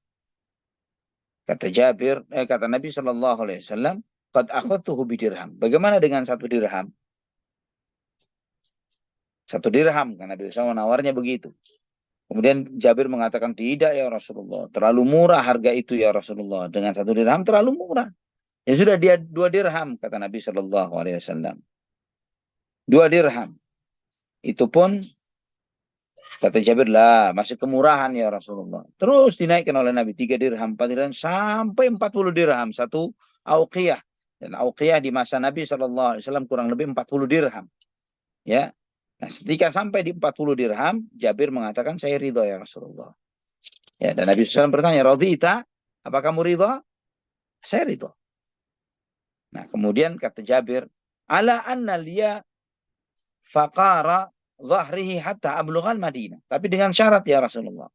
Kata Jabir, kata Nabi Shallallahu Alaihi Wasallam, qad akhadtuhu bidirham. Bagaimana dengan 1 dirham? 1 dirham, karena Nabi SAW menawarnya begitu. Kemudian Jabir mengatakan, tidak ya Rasulullah, terlalu murah harga itu ya Rasulullah. Dengan 1 dirham terlalu murah. Ya sudah, dia 2 dirham, kata Nabi Shallallahu Alaihi Wasallam. 2 dirham. Itu pun kata Jabir, lah masih kemurahan ya Rasulullah. Terus dinaikkan oleh Nabi 3 dirham, 4 dirham, sampai 40 dirham. 1 auqiyah. Dan auqiyah di masa Nabi SAW kurang lebih 40 dirham. Ya. Nah, ketika sampai di 40 dirham, Jabir mengatakan, saya ridho ya Rasulullah. Ya, dan Nabi SAW bertanya, radhita, apa kamu ridho? Saya ridho. Nah, kemudian kata Jabir, ala anna liya faqara dhahrihi hatta ablughal Madinah. Tapi dengan syarat ya Rasulullah.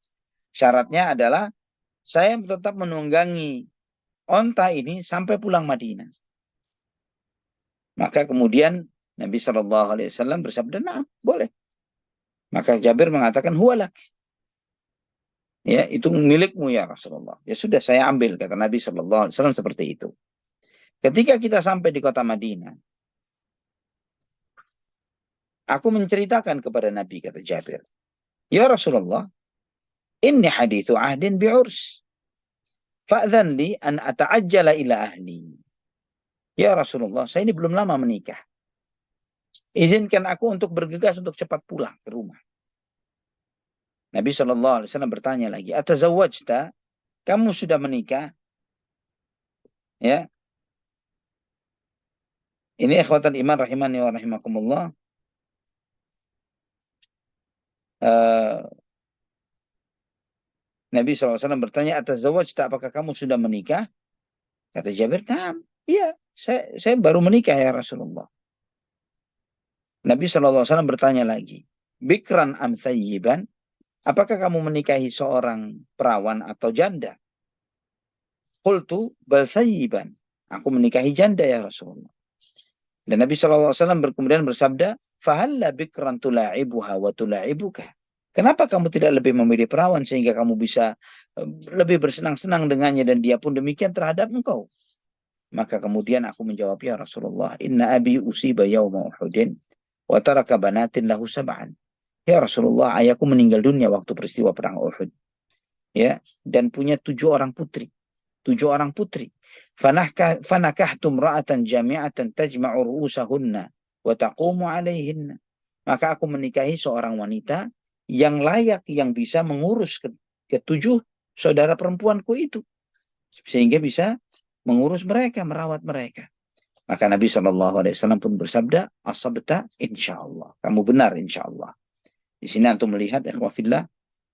Syaratnya adalah saya tetap menunggangi onta ini sampai pulang Madinah. Maka kemudian Nabi Shallallahu Alaihi Wasallam bersabda, nah boleh. Maka Jabir mengatakan, huwalak. Ya, itu milikmu ya Rasulullah. Ya sudah, saya ambil, kata Nabi Shallallahu Alaihi Wasallam seperti itu. Ketika kita sampai di kota Madinah, aku menceritakan kepada Nabi, kata Jabir, ya Rasulullah, inni hadithu ahdin bi'urs. Fa'adhan li an ata'ajjala ila ahli. Ya Rasulullah, saya ini belum lama menikah. Izinkan aku untuk bergegas untuk cepat pulang ke rumah. Nabi SAW bertanya lagi, atazawwajta, kamu sudah menikah? Ya. Ini ikhwatan iman rahimani wa rahimakumullah. Nabi SAW bertanya, atazawwajta, apakah kamu sudah menikah? Kata Jabir, nah, iya, saya baru menikah ya Rasulullah. Nabi SAW bertanya lagi, bikran am thayyiban, apakah kamu menikahi seorang perawan atau janda? Qultu bal thayyiban, aku menikahi janda ya Rasulullah. Dan Nabi SAW kemudian bersabda, fahalla bikran tula'ibuha wa tula'ibuka. Kenapa kamu tidak lebih memilih perawan sehingga kamu bisa lebih bersenang-senang dengannya dan dia pun demikian terhadap engkau? Maka kemudian aku menjawab, ya Rasulullah, inna abi usiba yawma Uhudin wa taraka banatin lahu sab'an. Ya Rasulullah, ayahku meninggal dunia waktu peristiwa perang Uhud. Ya, dan punya 7 orang putri. 7 orang putri. Fanakahtum ra'atan jami'atan tajma'u ru'usahunna wa taqumu alaihinna. Maka aku menikahi seorang wanita yang layak, yang bisa mengurus ke-7 saudara perempuanku itu. Sehingga bisa mengurus mereka, merawat mereka. Maka Nabi SAW pun bersabda, asabta insyaallah. Kamu benar insyaallah. Di sini antum melihat, ikhwafillah,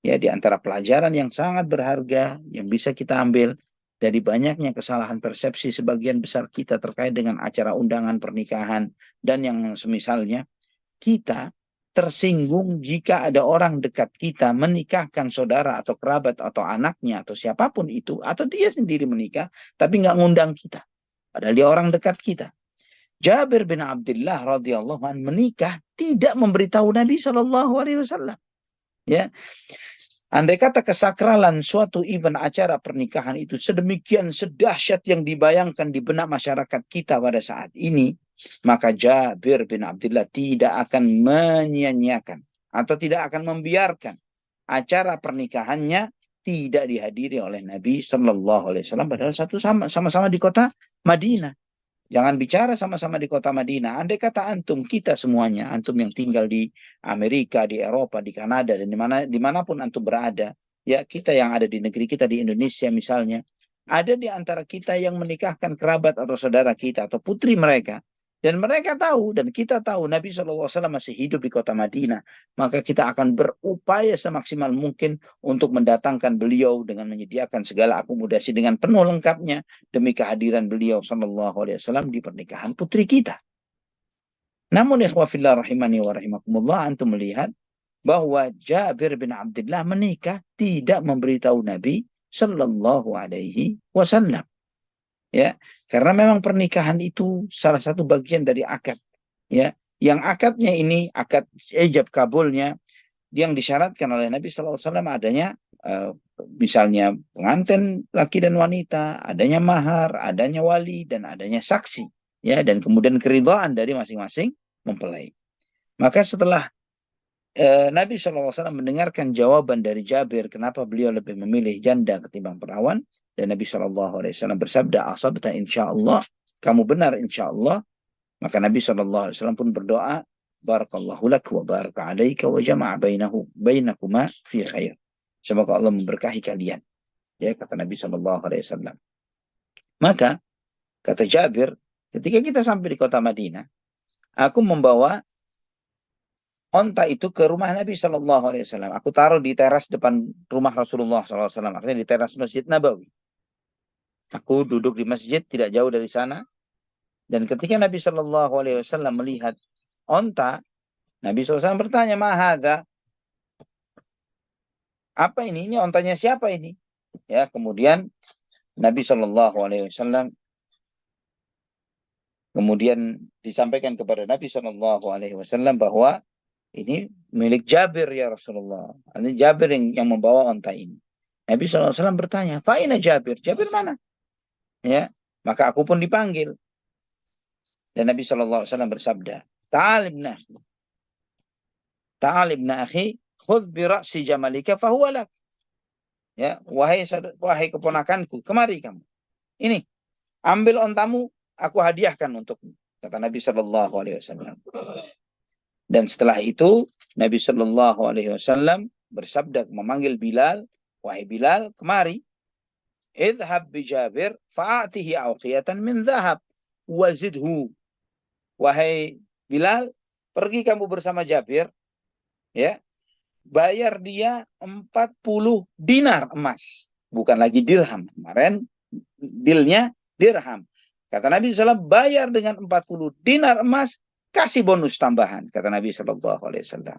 ya, di antara pelajaran yang sangat berharga yang bisa kita ambil dari banyaknya kesalahan persepsi sebagian besar kita terkait dengan acara undangan pernikahan dan yang semisalnya, kita tersinggung jika ada orang dekat kita menikahkan saudara atau kerabat atau anaknya atau siapapun itu, atau dia sendiri menikah tapi nggak ngundang kita, padahal dia orang dekat kita. Jabir bin Abdullah radhiyallahu anhu menikah tidak memberitahu Nabi SAW. Ya, andai kata kesakralan suatu event acara pernikahan itu sedemikian sedahsyat yang dibayangkan di benak masyarakat kita pada saat ini, maka Jabir bin Abdullah tidak akan menyia-nyiakan atau tidak akan membiarkan acara pernikahannya tidak dihadiri oleh Nabi Shallallahu Alaihi Wasallam, padahal sama-sama di kota Madinah. Jangan bicara sama-sama di kota Madinah. Andai kata antum, kita semuanya, antum yang tinggal di Amerika, di Eropa, di Kanada, dan dimanapun antum berada, ya, kita yang ada di negeri kita di Indonesia misalnya, ada di antara kita yang menikahkan kerabat atau saudara kita atau putri mereka, dan mereka tahu dan kita tahu Nabi SAW masih hidup di kota Madinah, maka kita akan berupaya semaksimal mungkin untuk mendatangkan beliau dengan menyediakan segala akomodasi dengan penuh lengkapnya demi kehadiran beliau SAW di pernikahan putri kita. Namun ikhwafillah rahimani wa rahimakumullah, antum melihat bahwa Jabir bin Abdullah menikah tidak memberitahu Nabi Sallallahu Alaihi Wasallam. Ya, karena memang pernikahan itu salah satu bagian dari akad. Ya, yang akadnya ini, akad ijab kabulnya, yang disyaratkan oleh Nabi SAW adanya misalnya pengantin laki dan wanita, adanya mahar, adanya wali, dan adanya saksi, ya, dan kemudian keridhaan dari masing-masing mempelai. Maka setelah Nabi SAW mendengarkan jawaban dari Jabir kenapa beliau lebih memilih janda ketimbang perawan, dan Nabi SAW bersabda, asabta insyaallah, kamu benar insyaallah. Maka Nabi SAW pun berdoa, barakallahu lak wa baraka alaika wa jama'a bainakuma fi khair. Semoga Allah memberkahi kalian. Ya, kata Nabi SAW. Maka, kata Jabir, ketika kita sampai di kota Madinah, aku membawa onta itu ke rumah Nabi SAW. Aku taruh di teras depan rumah Rasulullah SAW. Artinya di teras Masjid Nabawi. Aku duduk di masjid tidak jauh dari sana. Dan ketika Nabi SAW melihat onta, Nabi SAW bertanya, mahadha, apa ini? Ini ontanya siapa ini? Ya, kemudian Nabi SAW kemudian disampaikan kepada Nabi SAW bahwa ini milik Jabir ya Rasulullah. Ini Jabir yang membawa onta ini. Nabi SAW bertanya, fa'ina Jabir? Jabir mana? Ya, maka aku pun dipanggil. Dan Nabi SAW bersabda, Ta'al ibn akhi, khudh bi ra'si jamalika fahuwa lak. Ya, wahai keponakanku, kemari kamu. Ini, ambil ontamu, aku hadiahkan untukmu, kata Nabi SAW. Dan setelah itu Nabi SAW bersabda, memanggil Bilal, wahai Bilal, kemari. Idhab bi Jabir fa'atihi awqiyatan min dhahab wazidhu. Wahai Bilal, pergi kamu bersama Jabir, ya, bayar dia 40 dinar emas, bukan lagi dirham. Kemarin dealnya dirham. Kata Nabi SAW, bayar dengan 40 dinar emas, kasih bonus tambahan, kata Nabi SAW.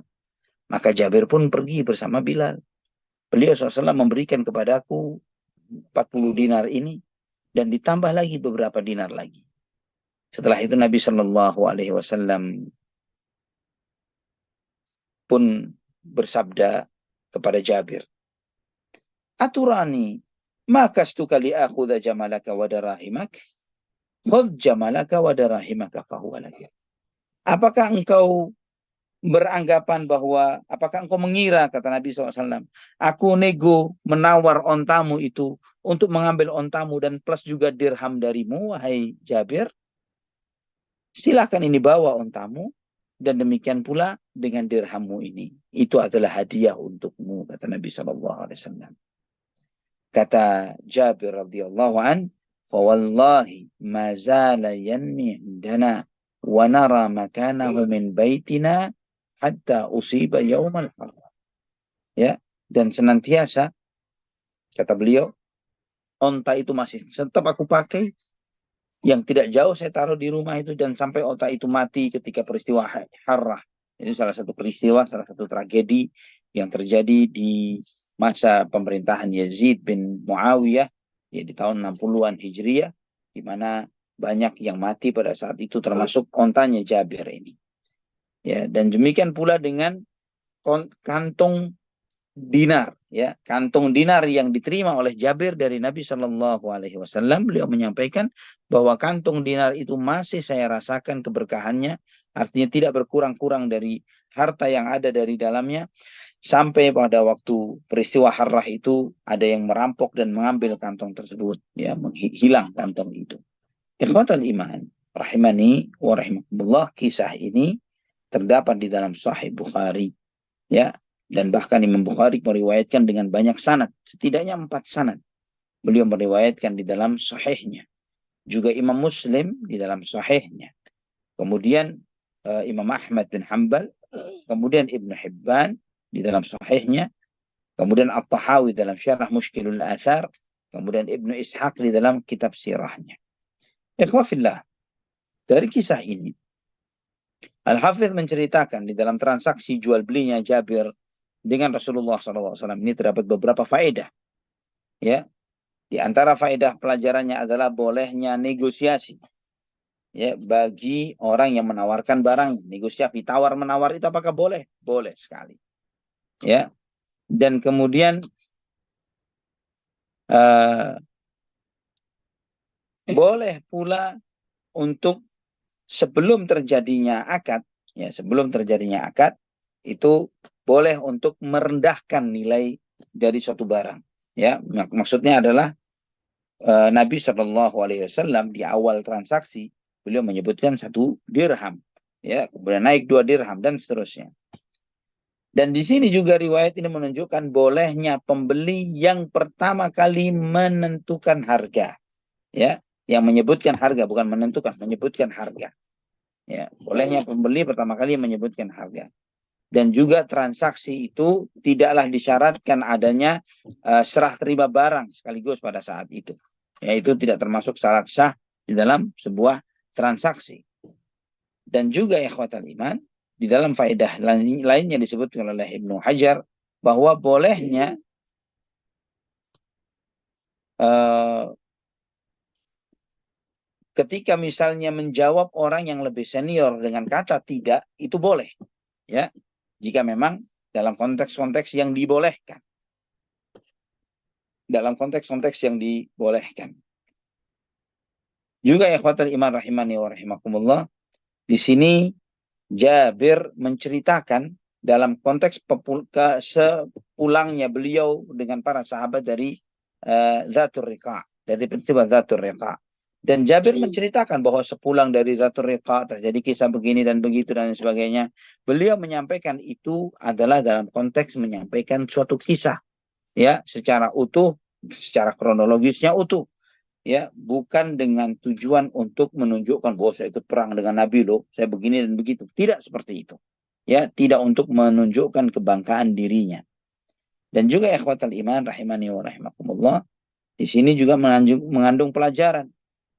Maka Jabir pun pergi bersama Bilal. Beliau SAW memberikan kepadaku 40 dinar ini, dan ditambah lagi beberapa dinar lagi. Setelah itu Nabi SAW pun bersabda kepada Jabir, aturani maka stuka li akhudha jamalaka wa darahimak, khudh jamalaka wa darahimaka fahuwa laka. Apakah engkau beranggapan bahwa, apakah engkau mengira, kata Nabi SAW, aku nego menawar ontamu itu untuk mengambil ontamu dan plus juga dirham darimu, wahai Jabir? Silahkan ini bawa ontamu, dan demikian pula dengan dirhammu ini. Itu adalah hadiah untukmu, kata Nabi SAW. Kata Jabir radhiyallahu an, fawallahi ma zala yanmi indana wa nara makanahu min baitina hatta usiba yaumal harra. Ya, dan senantiasa kata beliau, onta itu masih tetap aku pakai, yang tidak jauh saya taruh di rumah itu, dan sampai onta itu mati ketika peristiwa Harrah. Ini salah satu peristiwa, salah satu tragedi yang terjadi di masa pemerintahan Yazid bin Muawiyah, ya, di tahun 60-an Hijriah, di mana banyak yang mati pada saat itu, termasuk ontanya Jabir ini. Ya, dan demikian pula dengan kantung dinar, ya, kantung dinar yang diterima oleh Jabir dari Nabi Shallallahu Alaihi Wasallam. Beliau menyampaikan bahwa kantung dinar itu masih saya rasakan keberkahannya, artinya tidak berkurang-kurang dari harta yang ada dari dalamnya, sampai pada waktu peristiwa Harrah itu ada yang merampok dan mengambil kantong tersebut, ya, menghilang kantong itu. Ikhwatal iman, rahimani wa rahimakumullah, kisah ini terdapat di dalam Sahih Bukhari, ya, dan bahkan Imam Bukhari meriwayatkan dengan banyak sanad, setidaknya 4 sanad. Beliau meriwayatkan di dalam sahihnya. Juga Imam Muslim di dalam sahihnya. Kemudian Imam Ahmad bin Hanbal, kemudian Ibnu Hibban di dalam sahihnya, kemudian At-Tahawi dalam Syarah Mushkilul Athar, kemudian Ibnu Ishaq di dalam kitab sirahnya. Ikhwafillah, dari kisah ini Al-Hafidh menceritakan di dalam transaksi jual belinya Jabir dengan Rasulullah SAW ini terdapat beberapa faedah. Ya, di antara faedah pelajarannya adalah bolehnya negosiasi. Ya, bagi orang yang menawarkan barang, negosiasi tawar menawar itu apakah boleh? Boleh sekali. Ya, dan kemudian boleh pula untuk sebelum terjadinya akad, ya, sebelum terjadinya akad itu boleh untuk merendahkan nilai dari suatu barang. Ya, maksudnya adalah Nabi Shallallahu Alaihi Wasallam di awal transaksi beliau menyebutkan 1 dirham, ya, kemudian naik 2 dirham dan seterusnya. Dan di sini juga riwayat ini menunjukkan bolehnya pembeli yang pertama kali menentukan harga, ya, yang menyebutkan harga, bukan menentukan, menyebutkan harga. Ya, bolehnya pembeli pertama kali menyebutkan harga. Dan juga transaksi itu tidaklah disyaratkan adanya serah terima barang sekaligus pada saat itu. Yaitu tidak termasuk syarat sah di dalam sebuah transaksi. Dan juga ikhwatal iman, di dalam faedah lainnya disebutkan oleh Ibnu Hajar bahwa bolehnya ketika misalnya menjawab orang yang lebih senior dengan kata tidak, itu boleh, ya, jika memang dalam konteks-konteks yang dibolehkan. Dalam konteks-konteks yang dibolehkan. Juga ikhwatal iman rahimani wa rahimakumullah, di sini Jabir menceritakan dalam konteks sepulangnya beliau dengan para sahabat dari Dzatur Riqa', dari peristiwa Dzatur Riqa'. Dan Jabir menceritakan bahwa sepulang dari Dzatur Riqa' terjadi kisah begini dan begitu dan sebagainya. Beliau menyampaikan itu adalah dalam konteks menyampaikan suatu kisah, ya, secara utuh, secara kronologisnya utuh, ya, bukan dengan tujuan untuk menunjukkan bahwa saya ikut perang dengan Nabi loh, saya begini dan begitu. Tidak seperti itu, ya, tidak untuk menunjukkan kebanggaan dirinya. Dan juga ikhwatal iman rahimani wa rahimakumullah, di sini juga mengandung pelajaran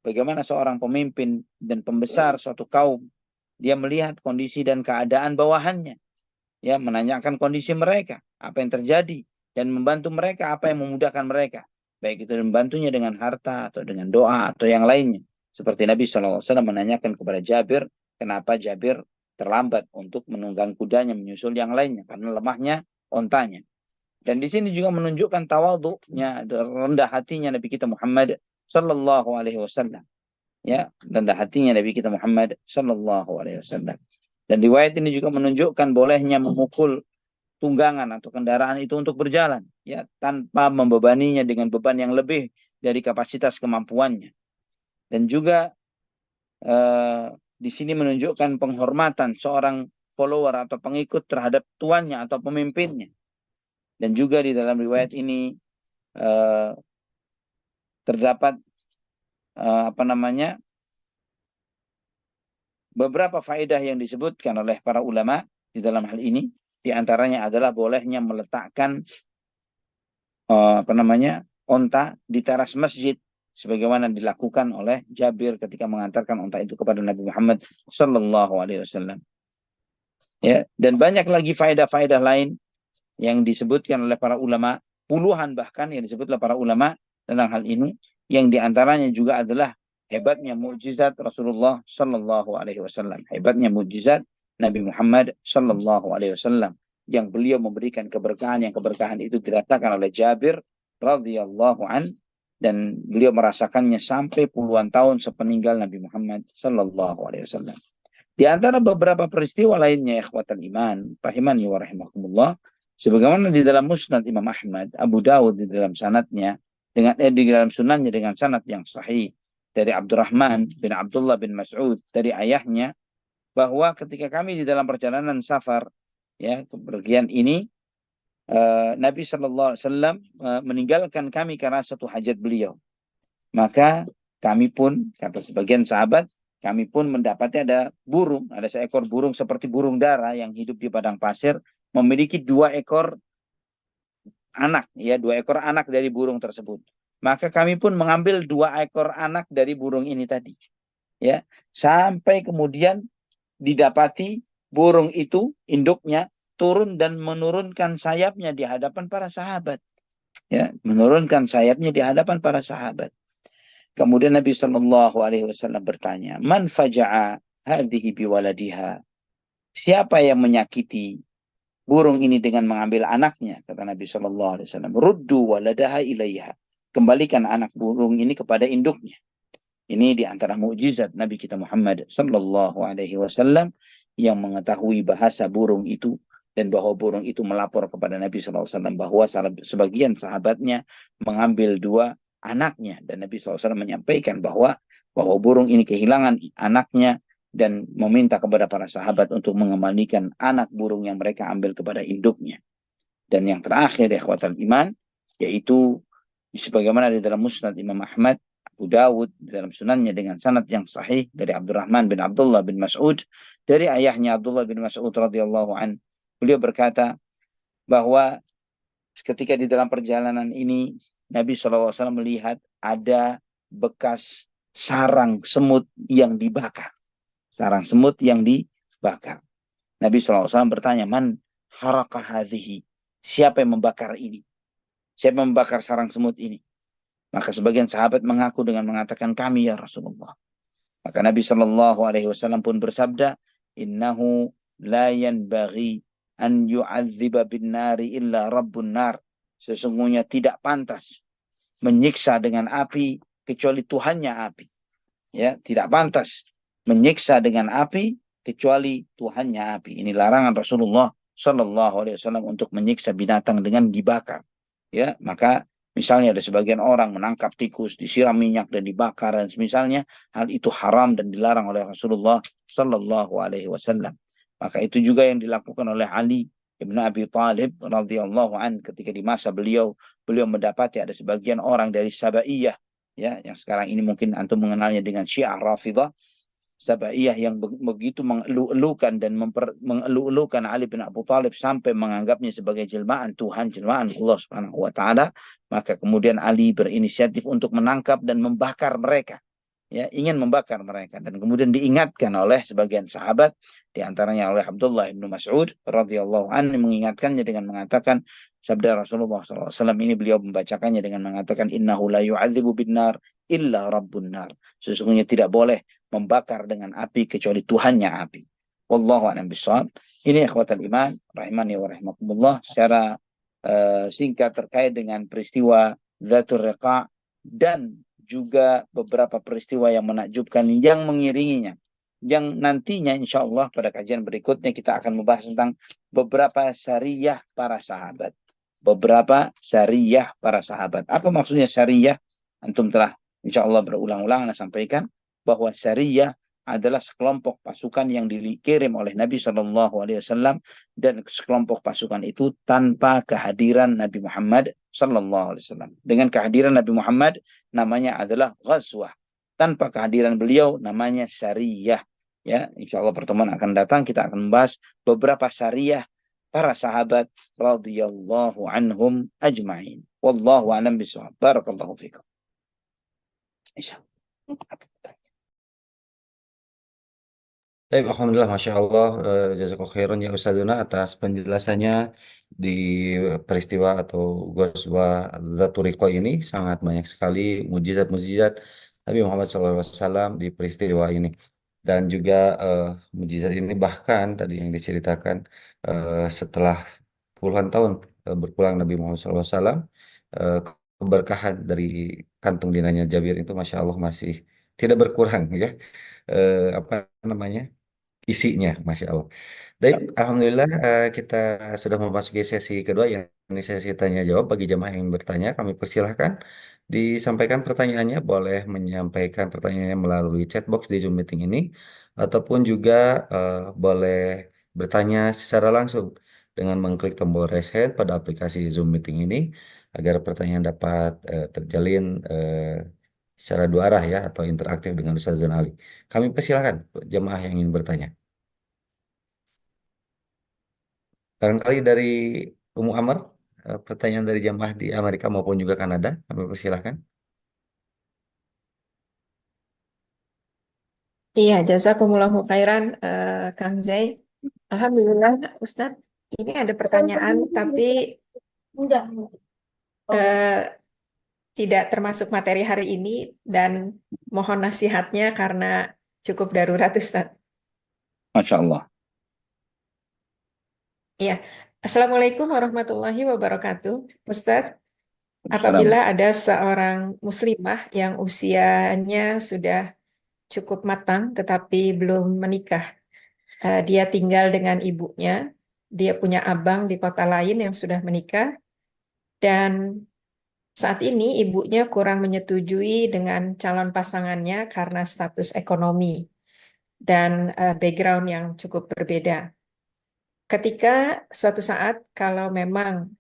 bagaimana seorang pemimpin dan pembesar suatu kaum, dia melihat kondisi dan keadaan bawahannya, ya, menanyakan kondisi mereka, apa yang terjadi, dan membantu mereka apa yang memudahkan mereka, baik itu membantunya dengan harta atau dengan doa atau yang lainnya. Seperti Nabi SAW menanyakan kepada Jabir, kenapa Jabir terlambat untuk menunggang kudanya menyusul yang lainnya, karena lemahnya ontanya. Dan di sini juga menunjukkan tawadhu'nya, rendah hatinya Nabi kita Muhammad sallallahu alaihi wasallam. Ya, rendah hatinya Nabi kita Muhammad sallallahu alaihi wasallam. Dan riwayat ini juga menunjukkan bolehnya memukul tunggangan atau kendaraan itu untuk berjalan, ya, tanpa membebaninya dengan beban yang lebih dari kapasitas kemampuannya. Dan juga di sini menunjukkan penghormatan seorang follower atau pengikut terhadap tuannya atau pemimpinnya. Dan juga di dalam riwayat ini terdapat beberapa faedah yang disebutkan oleh para ulama di dalam hal ini. Di antaranya adalah bolehnya meletakkan onta di teras masjid, sebagaimana dilakukan oleh Jabir ketika mengantarkan onta itu kepada Nabi Muhammad sallallahu alaihi wasallam. Ya, dan banyak lagi faedah-faedah lain yang disebutkan oleh para ulama, puluhan bahkan yang disebut oleh para ulama tentang hal ini, yang diantaranya juga adalah hebatnya mukjizat Rasulullah sallallahu alaihi wasallam, hebatnya mukjizat Nabi Muhammad sallallahu alaihi wasallam, yang beliau memberikan keberkahan, yang keberkahan itu dirasakan oleh Jabir radhiyallahu an, dan beliau merasakannya sampai puluhan tahun sepeninggal Nabi Muhammad sallallahu alaihi wasallam. Di antara beberapa peristiwa lainnya, ikhwatal iman rahimani wa rahimakumullah, sebagaimana di dalam Musnad Imam Ahmad, Abu Dawud di dalam sanadnya di dalam sunannya dengan sanad yang sahih dari Abdurrahman bin Abdullah bin Mas'ud dari ayahnya, bahwa ketika kami di dalam perjalanan safar, ya, kepergian ini, Nabi sallallahu alaihi wasallam meninggalkan kami karena satu hajat beliau. Maka kami pun, kata sebagian sahabat, kami pun mendapati ada seekor burung seperti burung dara yang hidup di padang pasir, memiliki 2 ekor anak, ya, 2 ekor anak dari burung tersebut. Maka kami pun mengambil 2 ekor anak dari burung ini tadi, ya, sampai kemudian didapati burung itu, induknya, turun dan menurunkan sayapnya di hadapan para sahabat, ya, menurunkan sayapnya di hadapan para sahabat. Kemudian Nabi Shallallahu Alaihi Wasallam bertanya, man faja'a hadhihi biwaladiha? Siapa yang menyakiti burung ini dengan mengambil anaknya? Kata Nabi Shallallahu Alaihi Wasallam, ruddu waladaha ilaiha. Kembalikan anak burung ini kepada induknya. Ini di antara mukjizat Nabi kita Muhammad Shallallahu Alaihi Wasallam, yang mengetahui bahasa burung itu, dan bahwa burung itu melapor kepada Nabi Shallallahu Alaihi Wasallam bahwa sebagian sahabatnya mengambil 2 anaknya, dan Nabi SAW menyampaikan bahwa burung ini kehilangan anaknya dan meminta kepada para sahabat untuk mengembalikan anak burung yang mereka ambil kepada induknya. Dan yang terakhir, ikhwatal iman, yaitu sebagaimana di dalam Musnad Imam Ahmad, Abu Dawud di dalam sunannya dengan sanad yang sahih dari Abdurrahman bin Abdullah bin Mas'ud dari ayahnya Abdullah bin Mas'ud radhiyallahu an, beliau berkata bahwa ketika di dalam perjalanan ini Nabi SAW melihat ada bekas sarang semut yang dibakar. Sarang semut yang dibakar. Nabi SAW bertanya, man haraka hadhihi? Siapa yang membakar ini? Siapa yang membakar sarang semut ini? Maka sebagian sahabat mengaku dengan mengatakan, kami ya Rasulullah. Maka Nabi SAW pun bersabda, innahu la yanbaghi an yu'adziba bin nari illa rabbun nar. Sesungguhnya tidak pantas menyiksa dengan api kecuali Tuhannya api. Ya, tidak pantas menyiksa dengan api kecuali Tuhannya api. Ini larangan Rasulullah Shallallahu Alaihi Wasallam untuk menyiksa binatang dengan dibakar. Ya, maka misalnya ada sebagian orang menangkap tikus, disiram minyak dan dibakar dan semisalnya, hal itu haram dan dilarang oleh Rasulullah Shallallahu Alaihi Wasallam. Maka itu juga yang dilakukan oleh Ali Ibnu Abi Thalib radhiyallahu an ketika di masa beliau mendapati ada sebagian orang dari Sabaiyah, ya, yang sekarang ini mungkin antum mengenalnya dengan Syiah Rafidah. Sabaiyah yang begitu mengeluh-elukan dan mengeluh-elukan Ali bin Abi Thalib sampai menganggapnya sebagai jelmaan Tuhan, jelmaan Allah Subhanahu wa taala. Maka kemudian Ali berinisiatif untuk menangkap dan membakar mereka. Ya, ingin membakar mereka, dan kemudian diingatkan oleh sebagian sahabat, di antaranya oleh Abdullah bin Mas'ud radhiyallahu anhu, mengingatkannya dengan mengatakan sabda Rasulullah SAW ini, beliau membacakannya dengan mengatakan innahu la yu'adzibu binnar illa rabbun nar. Sesungguhnya tidak boleh membakar dengan api kecuali Tuhannya api. Wallahu a'lam bishawab. Ini ikhwatal iman rahimani wa rahimakumullah, secara singkat terkait dengan peristiwa Dzatur Riqa dan juga beberapa peristiwa yang menakjubkan yang mengiringinya. Yang nantinya insya Allah pada kajian berikutnya kita akan membahas tentang beberapa syariah para sahabat. Beberapa syariah para sahabat. Apa maksudnya syariah? Antum telah insya Allah berulang-ulang sampaikan bahwa syariah adalah sekelompok pasukan yang dikirim oleh Nabi SAW dan sekelompok pasukan itu tanpa kehadiran Nabi Muhammad SAW. Dengan kehadiran Nabi Muhammad namanya adalah ghazwah. Tanpa kehadiran beliau namanya syariah. Ya, insya Allah pertemuan akan datang kita akan membahas beberapa syariah para sahabat radhiyallahu anhum ajma'in. Wallahu a'lam bishawab. Barakallahu fikum. Baik, alhamdulillah, masya Allah, jazakallahu khairan ya Ustazuna atas penjelasannya di peristiwa atau Ghazwah Dzatur Riqa ini. Sangat banyak sekali mujizat-mujizat Nabi Muhammad SAW di peristiwa ini. Dan juga mujizat ini bahkan tadi yang diceritakan setelah puluhan tahun berpulang Nabi Muhammad SAW, eh, keberkahan dari kantung dinanya Jabir itu masya Allah masih tidak berkurang ya. Apa namanya? Isinya, Masya Allah. Baik, Alhamdulillah kita sudah memasuki sesi kedua, yang ini sesi tanya jawab. Bagi jemaah yang ingin bertanya, kami persilahkan disampaikan pertanyaannya. Boleh menyampaikan pertanyaannya melalui chatbox di Zoom meeting ini, ataupun juga boleh bertanya secara langsung dengan mengklik tombol raise hand pada aplikasi Zoom meeting ini, agar pertanyaan dapat terjalin secara dua arah ya, atau interaktif dengan Ustaz Zain Ali. Kami persilahkan jemaah yang ingin bertanya. Barangkali dari Umu Amr, pertanyaan dari jamaah di Amerika maupun juga Kanada, kami persilahkan. Iya, jazakumullahu khairan, Kang Zai. Alhamdulillah, Ustadz. Ini ada pertanyaan, tapi eh, tidak termasuk materi hari ini dan mohon nasihatnya karena cukup darurat, Ustadz. Masya Allah. Iya. Assalamualaikum warahmatullahi wabarakatuh. Ustadz, Assalamualaikum. apabila ada seorang muslimah yang usianya sudah cukup matang tetapi belum menikah, dia tinggal dengan ibunya, dia punya abang di kota lain yang sudah menikah, dan saat ini ibunya kurang menyetujui dengan calon pasangannya karena status ekonomi dan background yang cukup berbeda. Ketika suatu saat kalau memang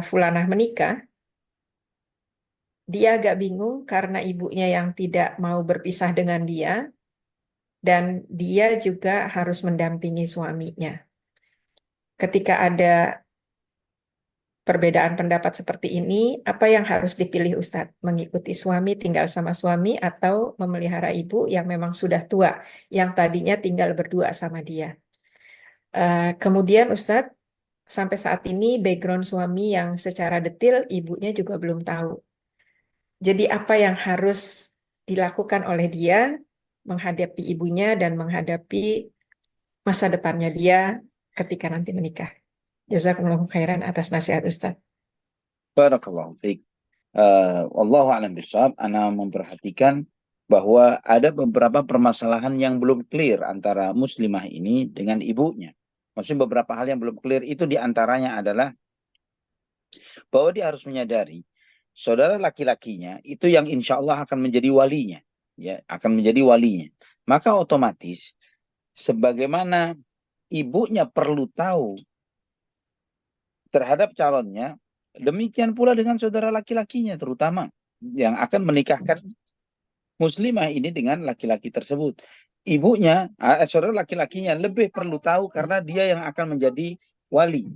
fulanah menikah, dia agak bingung karena ibunya yang tidak mau berpisah dengan dia, dan dia juga harus mendampingi suaminya. Ketika ada perbedaan pendapat seperti ini, apa yang harus dipilih Ustadz? Mengikuti suami, tinggal sama suami, atau memelihara ibu yang memang sudah tua, yang tadinya tinggal berdua sama dia? Kemudian Ustadz, sampai saat ini background suami yang secara detil ibunya juga belum tahu. Jadi apa yang harus dilakukan oleh dia menghadapi ibunya dan menghadapi masa depannya dia ketika nanti menikah? Jazakumullahu khairan atas nasihat Ustadz. Barakallahu fiik. Wallahu a'lam bishawab. Ana memperhatikan bahwa ada beberapa permasalahan yang belum clear antara muslimah ini dengan ibunya. Maksudnya beberapa hal yang belum clear itu diantaranya adalah bahwa dia harus menyadari saudara laki-lakinya itu yang insya Allah akan menjadi walinya, ya akan menjadi walinya. Maka otomatis sebagaimana ibunya perlu tahu terhadap calonnya, demikian pula dengan saudara laki-lakinya terutama yang akan menikahkan muslimah ini dengan laki-laki tersebut. Ibunya, saudara laki-lakinya lebih perlu tahu karena dia yang akan menjadi wali.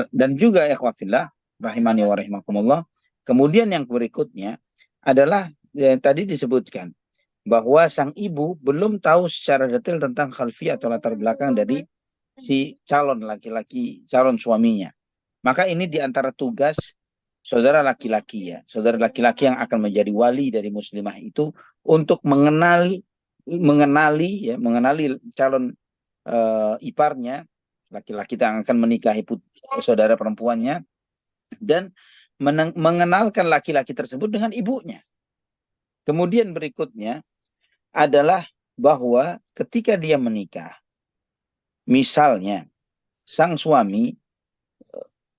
Dan juga ikhwafillah rahimani wa rahimakumullah. Kemudian yang berikutnya adalah yang tadi disebutkan bahwa sang ibu belum tahu secara detail tentang khalfi atau latar belakang dari si calon laki-laki, calon suaminya. Maka ini diantara tugas saudara laki-laki, ya, saudara laki-laki yang akan menjadi wali dari muslimah itu untuk mengenali calon iparnya laki-laki yang akan menikahi saudara perempuannya, dan mengenalkan laki-laki tersebut dengan ibunya. Kemudian berikutnya adalah bahwa ketika dia menikah, misalnya sang suami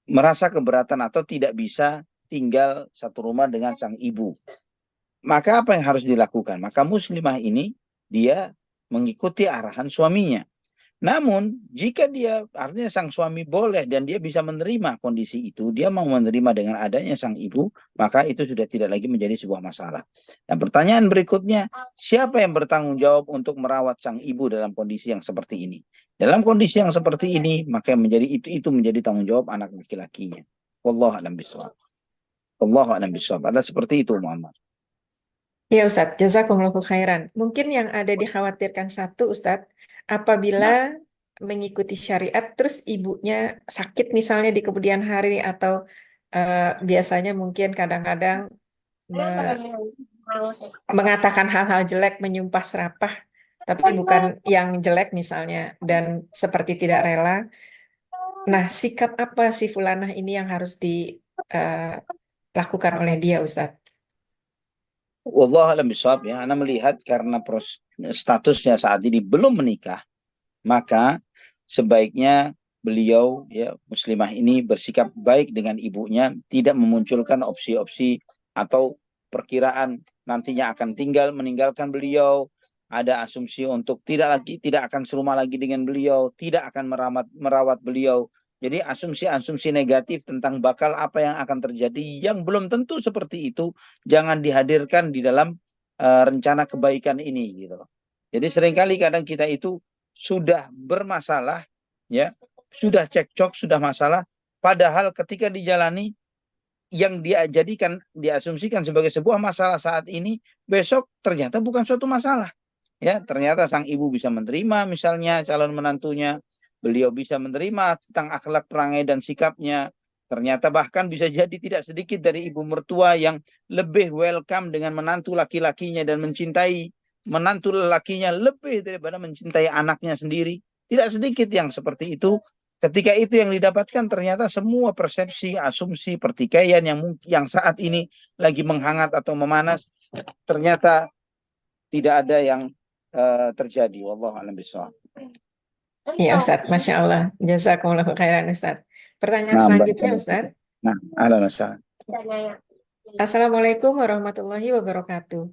merasa keberatan atau tidak bisa tinggal satu rumah dengan sang ibu, maka apa yang harus dilakukan? Maka muslimah ini dia mengikuti arahan suaminya. Namun jika dia, artinya sang suami boleh dan dia bisa menerima kondisi itu, dia mau menerima dengan adanya sang ibu, maka itu sudah tidak lagi menjadi sebuah masalah. Dan pertanyaan berikutnya, siapa yang bertanggung jawab untuk merawat sang ibu dalam kondisi yang seperti ini? Dalam kondisi yang seperti ini, maka itu menjadi tanggung jawab anak laki-lakinya. Wallahu a'lam bishawab. Wallahu a'lam bishawab. Ada seperti itu, Muhammad. Ya Ustadz, jazakumullahu khairan. Mungkin yang ada dikhawatirkan satu Ustadz, apabila mengikuti syariat terus ibunya sakit misalnya di kemudian hari atau biasanya mungkin kadang-kadang mengatakan hal-hal jelek, menyumpah serapah, tapi bukan yang jelek misalnya, dan seperti tidak rela. Nah, sikap apa si fulanah ini yang harus dilakukan oleh dia, Ustadz? Wallahu a'lam bishawab, ya. Ana melihat karena statusnya saat ini belum menikah, maka sebaiknya beliau, ya, muslimah ini bersikap baik dengan ibunya, tidak memunculkan opsi-opsi atau perkiraan nantinya akan meninggalkan beliau, ada asumsi untuk tidak akan serumah lagi dengan beliau, tidak akan merawat beliau. Jadi asumsi-asumsi negatif tentang bakal apa yang akan terjadi yang belum tentu seperti itu jangan dihadirkan di dalam rencana kebaikan ini, gitu. Jadi seringkali kadang kita itu sudah bermasalah, ya, sudah cekcok, sudah masalah, padahal ketika dijalani yang diasumsikan sebagai sebuah masalah saat ini, besok ternyata bukan suatu masalah. Ya, ternyata sang ibu bisa menerima misalnya calon menantunya, beliau bisa menerima tentang akhlak perangai dan sikapnya. Ternyata bahkan bisa jadi tidak sedikit dari ibu mertua yang lebih welcome dengan menantu laki-lakinya dan mencintai menantu lelakinya lebih daripada mencintai anaknya sendiri. Tidak sedikit yang seperti itu. Ketika itu yang didapatkan, ternyata semua persepsi, asumsi, pertikaian yang saat ini lagi menghangat atau memanas, ternyata tidak ada yang terjadi. Wallahu a'lam bishawab. Iya Ustadz, Masya Allah. Jazakumullahu khairan Ustadz. Pertanyaan Nah, selanjutnya Ustadz. Nah, ahlan wasahlan. Assalamualaikum warahmatullahi wabarakatuh.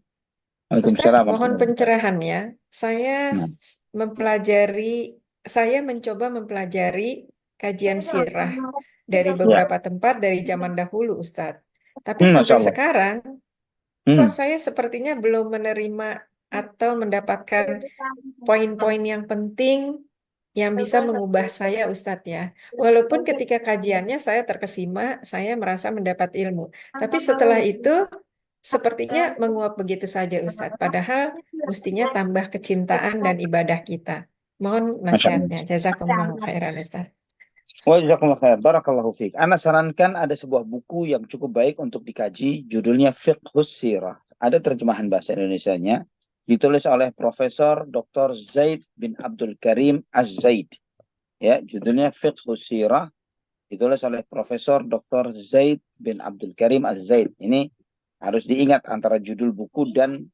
Waalaikumsalam Ustadz, mohon warahmatullahi wabarakatuh. pencerahannya. Saya Nah, mencoba mempelajari kajian sirah dari beberapa tempat dari zaman dahulu, Ustadz. Tapi Masya sampai Allah. sekarang, kok saya sepertinya belum menerima atau mendapatkan poin-poin yang penting yang bisa mengubah saya, Ustadz, ya. Walaupun ketika kajiannya saya terkesima, saya merasa mendapat ilmu. Tapi setelah itu, sepertinya menguap begitu saja, Ustadz. Padahal mestinya tambah kecintaan dan ibadah kita. Mohon Masya Allah. nasihatnya. Jazakumullahu khairan, Ustadz. Wajazakumullah khair. Barakallahu fiik. Ana sarankan ada sebuah buku yang cukup baik untuk dikaji, judulnya Fiqhus Sirah. Ada terjemahan bahasa Indonesianya, ditulis oleh Profesor Dr. Zaid bin Abdul Karim Az-Zaid. Ya, judulnya Fiqhus Sirah, ditulis oleh Profesor Dr. Zaid bin Abdul Karim Az-Zaid. Ini harus diingat antara judul buku dan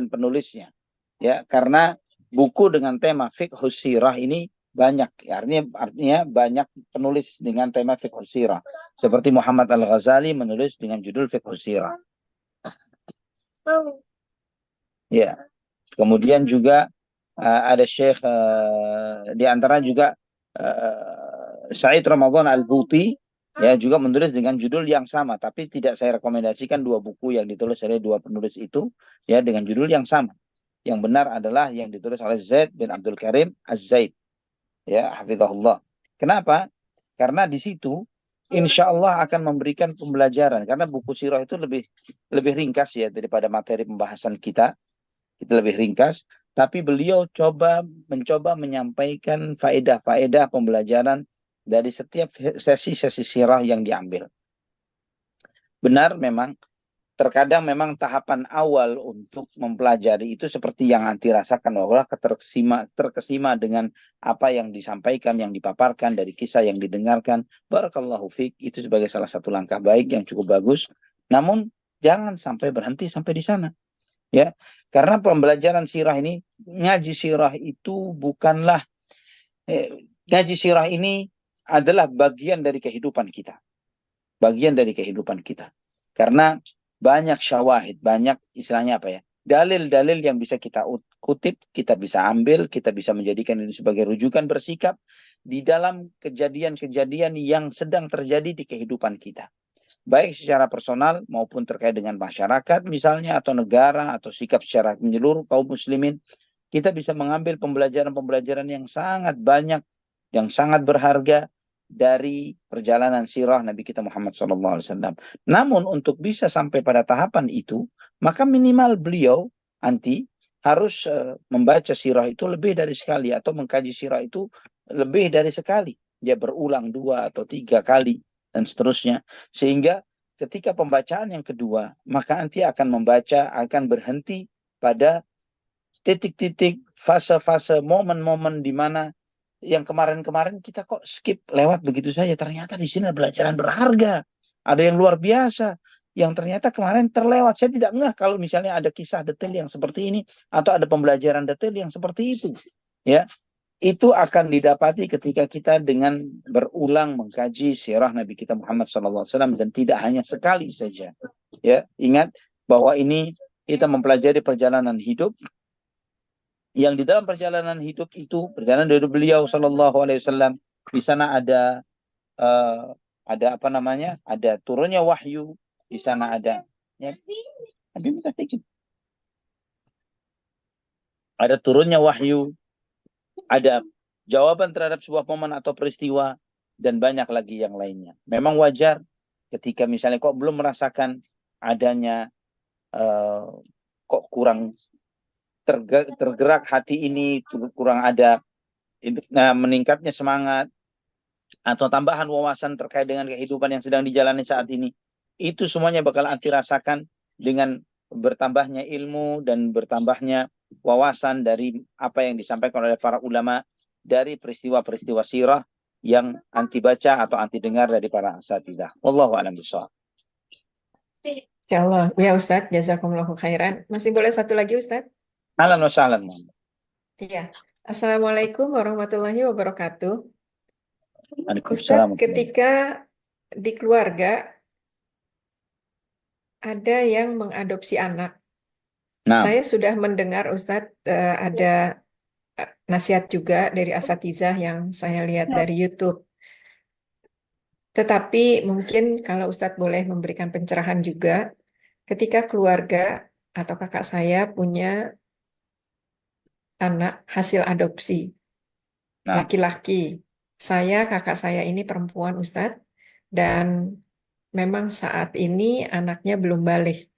penulisnya. Ya, karena buku dengan tema Fiqhus Sirah ini banyak, artinya banyak penulis dengan tema Fiqhus Sirah. Seperti Muhammad Al-Ghazali menulis dengan judul Fiqhus Sirah. Ya. Kemudian juga ada Syekh di antara juga Said Ramadan Al-Buti, ya, juga menulis dengan judul yang sama, tapi tidak saya rekomendasikan dua buku yang ditulis oleh dua penulis itu, ya, dengan judul yang sama. Yang benar adalah yang ditulis oleh Zaid bin Abdul Karim Az-Zaid, ya, hafizahullah. Kenapa? Karena di situ insya Allah akan memberikan pembelajaran, karena buku sirah itu lebih ringkas, ya, daripada materi pembahasan kita lebih ringkas, tapi beliau mencoba menyampaikan faedah-faedah pembelajaran dari setiap sesi-sesi sirah yang diambil. Benar memang terkadang memang tahapan awal untuk mempelajari itu seperti yang anti rasakan, bahwa terkesima dengan apa yang disampaikan, yang dipaparkan dari kisah yang didengarkan. Barakallahu fiik, itu sebagai salah satu langkah baik yang cukup bagus. Namun jangan sampai berhenti sampai di sana. Ya, karena pembelajaran sirah ini, ngaji sirah itu bukanlah ngaji sirah ini adalah bagian dari kehidupan kita. Bagian dari kehidupan kita. Karena banyak syawahid, banyak istilahnya apa ya, dalil-dalil yang bisa kita kutip, kita bisa ambil, kita bisa menjadikan ini sebagai rujukan bersikap di dalam kejadian-kejadian yang sedang terjadi di kehidupan kita. Baik secara personal maupun terkait dengan masyarakat misalnya, atau negara, atau sikap secara menyeluruh kaum muslimin. Kita bisa mengambil pembelajaran-pembelajaran yang sangat banyak, yang sangat berharga dari perjalanan sirah Nabi kita Muhammad SAW. Namun untuk bisa sampai pada tahapan itu, maka minimal beliau harus membaca sirah itu lebih dari sekali, atau mengkaji sirah itu lebih dari sekali. Dia berulang 2 atau 3 kali dan seterusnya. Sehingga ketika pembacaan yang kedua, maka akan berhenti pada titik-titik, fase-fase, momen-momen di mana yang kemarin-kemarin kita kok skip lewat begitu saja. Ternyata di sini ada pelajaran berharga, ada yang luar biasa, yang ternyata kemarin terlewat. Saya tidak ngeh kalau misalnya ada kisah detail yang seperti ini, atau ada pembelajaran detail yang seperti itu. Ya, itu akan didapati ketika kita dengan berulang mengkaji sirah Nabi kita Muhammad SAW, dan tidak hanya sekali saja. Ya, ingat bahwa ini kita mempelajari perjalanan hidup, yang di dalam perjalanan hidup itu, perjalanan dari beliau Shallallahu Alaihi Wasallam, di sana ada apa namanya, ada turunnya wahyu, di sana ada, ya, ada turunnya wahyu, ada jawaban terhadap sebuah momen atau peristiwa, dan banyak lagi yang lainnya. Memang wajar ketika misalnya kok belum merasakan adanya kok kurang tergerak hati ini, kurang ada meningkatnya semangat atau tambahan wawasan terkait dengan kehidupan yang sedang dijalani saat ini. Itu semuanya bakal anti rasakan dengan bertambahnya ilmu dan bertambahnya wawasan dari apa yang disampaikan oleh para ulama dari peristiwa-peristiwa sirah yang anti baca atau anti dengar dari para asatidzah. Wallahu a'lam bishawab. Insyaallah. Ya Ustadz, jazakumullahu khairan. Masih boleh satu lagi Ustadz? Ahlan wa sahlan. Iya. Assalamualaikum warahmatullahi wabarakatuh. Waalaikumsalam. Ustadz, ketika di keluarga ada yang mengadopsi anak, Nah, saya sudah mendengar Ustadz ada nasihat juga dari asatizah yang saya lihat dari YouTube. Tetapi mungkin kalau Ustadz boleh memberikan pencerahan juga, ketika keluarga atau kakak saya punya anak hasil adopsi, nah, laki-laki. Kakak saya ini perempuan Ustadz, dan memang saat ini anaknya belum balik.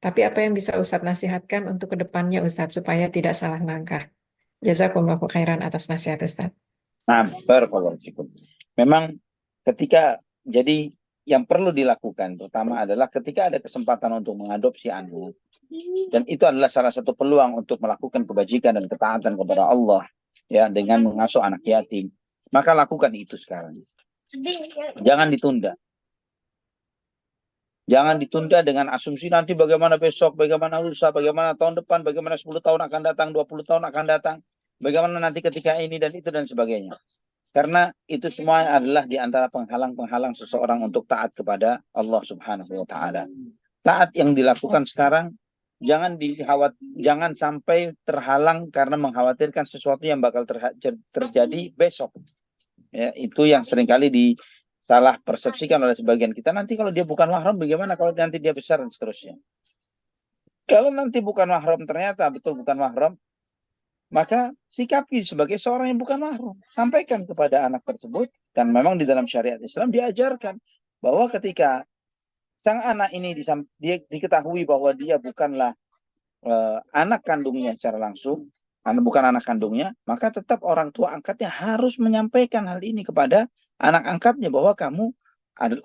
Tapi apa yang bisa Ustadz nasihatkan untuk kedepannya Ustadz, supaya tidak salah langkah? Jazakumullahu khairan atas nasihat Ustadz. nah, barakallahu fikum. Memang jadi yang perlu dilakukan terutama adalah ketika ada kesempatan untuk mengadopsi anak, dan itu adalah salah satu peluang untuk melakukan kebajikan dan ketaatan kepada Allah, ya, dengan mengasuh anak yatim, maka lakukan itu sekarang. Jangan ditunda. Jangan ditunda dengan asumsi nanti bagaimana besok, bagaimana lusa, bagaimana tahun depan, bagaimana 10 tahun akan datang, 20 tahun akan datang, bagaimana nanti ketika ini dan itu dan sebagainya. Karena itu semua adalah di antara penghalang-penghalang seseorang untuk taat kepada Allah Subhanahu wa taala. Taat yang dilakukan sekarang jangan sampai terhalang karena mengkhawatirkan sesuatu yang bakal terjadi besok. Ya, itu yang seringkali salah persepsikan oleh sebagian kita. Nanti kalau dia bukan mahram bagaimana kalau nanti dia besar dan seterusnya. Kalau nanti bukan mahram, ternyata betul bukan mahram, maka sikapi sebagai seorang yang bukan mahram. Sampaikan kepada anak tersebut. Dan memang di dalam syariat Islam diajarkan bahwa ketika sang anak ini diketahui bahwa dia bukanlah anak kandungnya secara langsung, bukan anak kandungnya, maka tetap orang tua angkatnya harus menyampaikan hal ini kepada anak angkatnya, bahwa kamu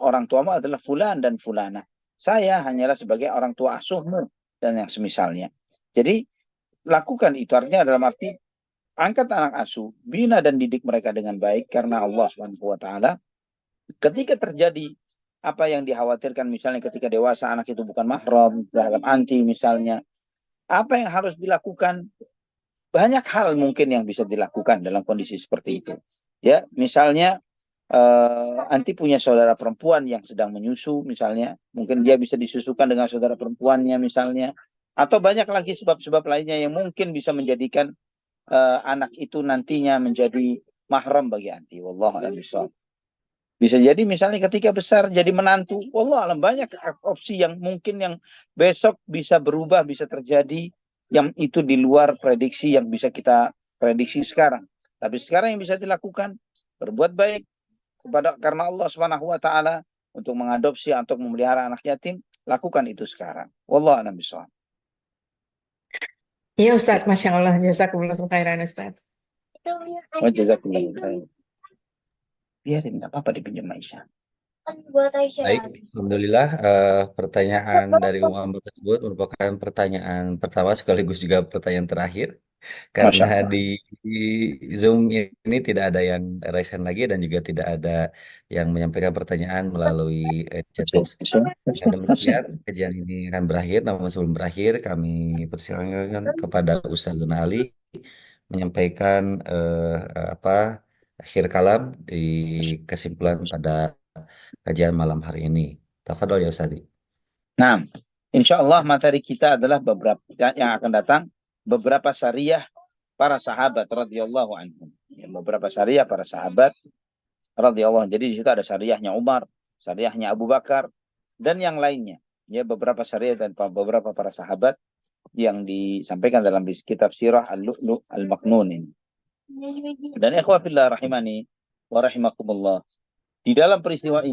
orang tuamu adalah fulan dan fulana. Saya hanyalah sebagai orang tua asuhmu dan yang semisalnya. Jadi lakukan itu, artinya dalam arti angkat anak asuh, bina dan didik mereka dengan baik karena Allah Subhanahu wa taala. Ketika terjadi apa yang dikhawatirkan, misalnya ketika dewasa anak itu bukan mahram, dalam anti misalnya, apa yang harus dilakukan? Banyak hal mungkin yang bisa dilakukan dalam kondisi seperti itu. Ya, misalnya anti punya saudara perempuan yang sedang menyusu misalnya, mungkin dia bisa disusukan dengan saudara perempuannya misalnya, atau banyak lagi sebab-sebab lainnya yang mungkin bisa menjadikan anak itu nantinya menjadi mahram bagi anti. Wallahu a'lam bishawab. Bisa jadi misalnya ketika besar jadi menantu. Wallahu alam, banyak opsi yang mungkin yang besok bisa berubah, bisa terjadi, yang itu di luar prediksi yang bisa kita prediksi sekarang. Tapi sekarang yang bisa dilakukan, berbuat baik kepada karena Allah Subhanahu wa taala, untuk mengadopsi atau memelihara anak yatim, lakukan itu sekarang. Wallahu a'lam bishawab. Iya Ustadz, Masya Allah, jazakumullah khairan Ustadz. Wa jazakumullahu khairan. Biarin, nggak apa-apa dipinjam Aisyah. Baik, alhamdulillah pertanyaan dari Umam tersebut merupakan pertanyaan pertama sekaligus juga pertanyaan terakhir. Masya Karena Allah. di Zoom ini tidak ada yang raise hand lagi dan juga tidak ada yang menyampaikan pertanyaan melalui chat box. Dengan demikian, kajian ini akan berakhir. Namun sebelum berakhir, kami persilakan kepada Ustaz Luna Ali menyampaikan akhir kalam di kesimpulan pada kajian malam hari ini. Tafadhol ya Ustaz. Nah, insya Allah materi kita adalah beberapa yang akan datang, beberapa syariah para sahabat radhiyallahu anhum. Ya, beberapa syariah para sahabat radhiyallahu. Jadi di situ ada syariahnya Umar, syariahnya Abu Bakar, dan yang lainnya. Ya, beberapa syariah dan beberapa para sahabat yang disampaikan dalam kitab Sirah Al-Lu'lu' Al-Maknun ini. Dan ikhwah fillah rahimani wa rahimakumullah. Di dalam peristiwa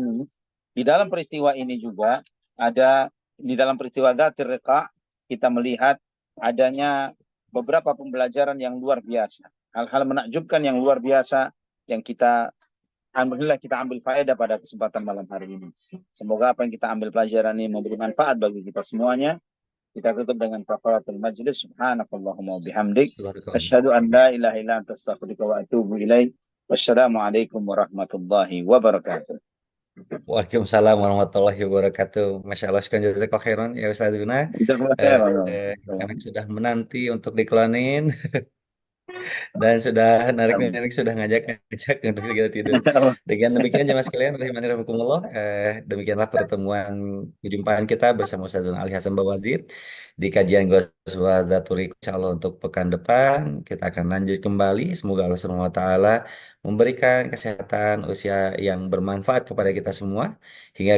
ini juga ada, di dalam peristiwa Dzatir Riqa' kita melihat adanya beberapa pembelajaran yang luar biasa, hal-hal menakjubkan yang luar biasa yang kita alhamdulillah kita ambil faedah pada kesempatan malam hari ini. Semoga apa yang kita ambil pelajaran ini memberi manfaat bagi kita semuanya. Kita tutup dengan kafaratul majlis. Subhanakallahumma bihamdik, asyhadu an la ilaha illa anta astaghfiruka wa atubu ilaik. Wassalamualaikum warahmatullahi wabarakatuh. Waalaikumsalam warahmatullahi wabarakatuh. Masya Allah, sekian jazakallahu khairan ya Ustaz Duna. Anak sudah menanti untuk dikelanin dan sudah narik-narik, sudah ngajak untuk segera tidur. Dengan demikian jemaah sekalian, rahimani rahimakumullah, demikianlah pertemuan perjumpaan kita bersama Ustaz Duna Ali Hasan Bawazir di kajian Ghazwa Dzatur Riqa. Insyaallah untuk pekan depan kita akan lanjut kembali. Semoga Allah Subhanahu wa taala memberikan kesehatan usia yang bermanfaat kepada kita semua hingga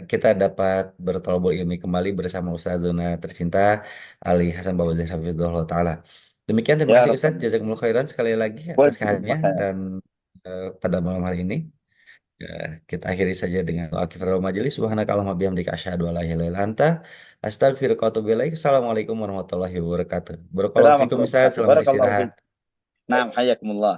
kita dapat bertolabul ilmi kembali bersama Ustaz Duna tercinta Ali Hasan Bawazir hafizahullah taala. Demikian, terima kasih Ustaz, jazakumullah khairan sekali lagi atas kehadirannya dan pada malam hari ini. Kita akhiri saja dengan doa kifaratul majelis. Subhanakallahumma bihamdika asyhadu an la ilaha illa anta astaghfiruka wa atubu ilaik. Assalamualaikum warahmatullahi wabarakatuh. Barakallahu fikum Ustaz, selamat istirahat. Nah, hayakumullah.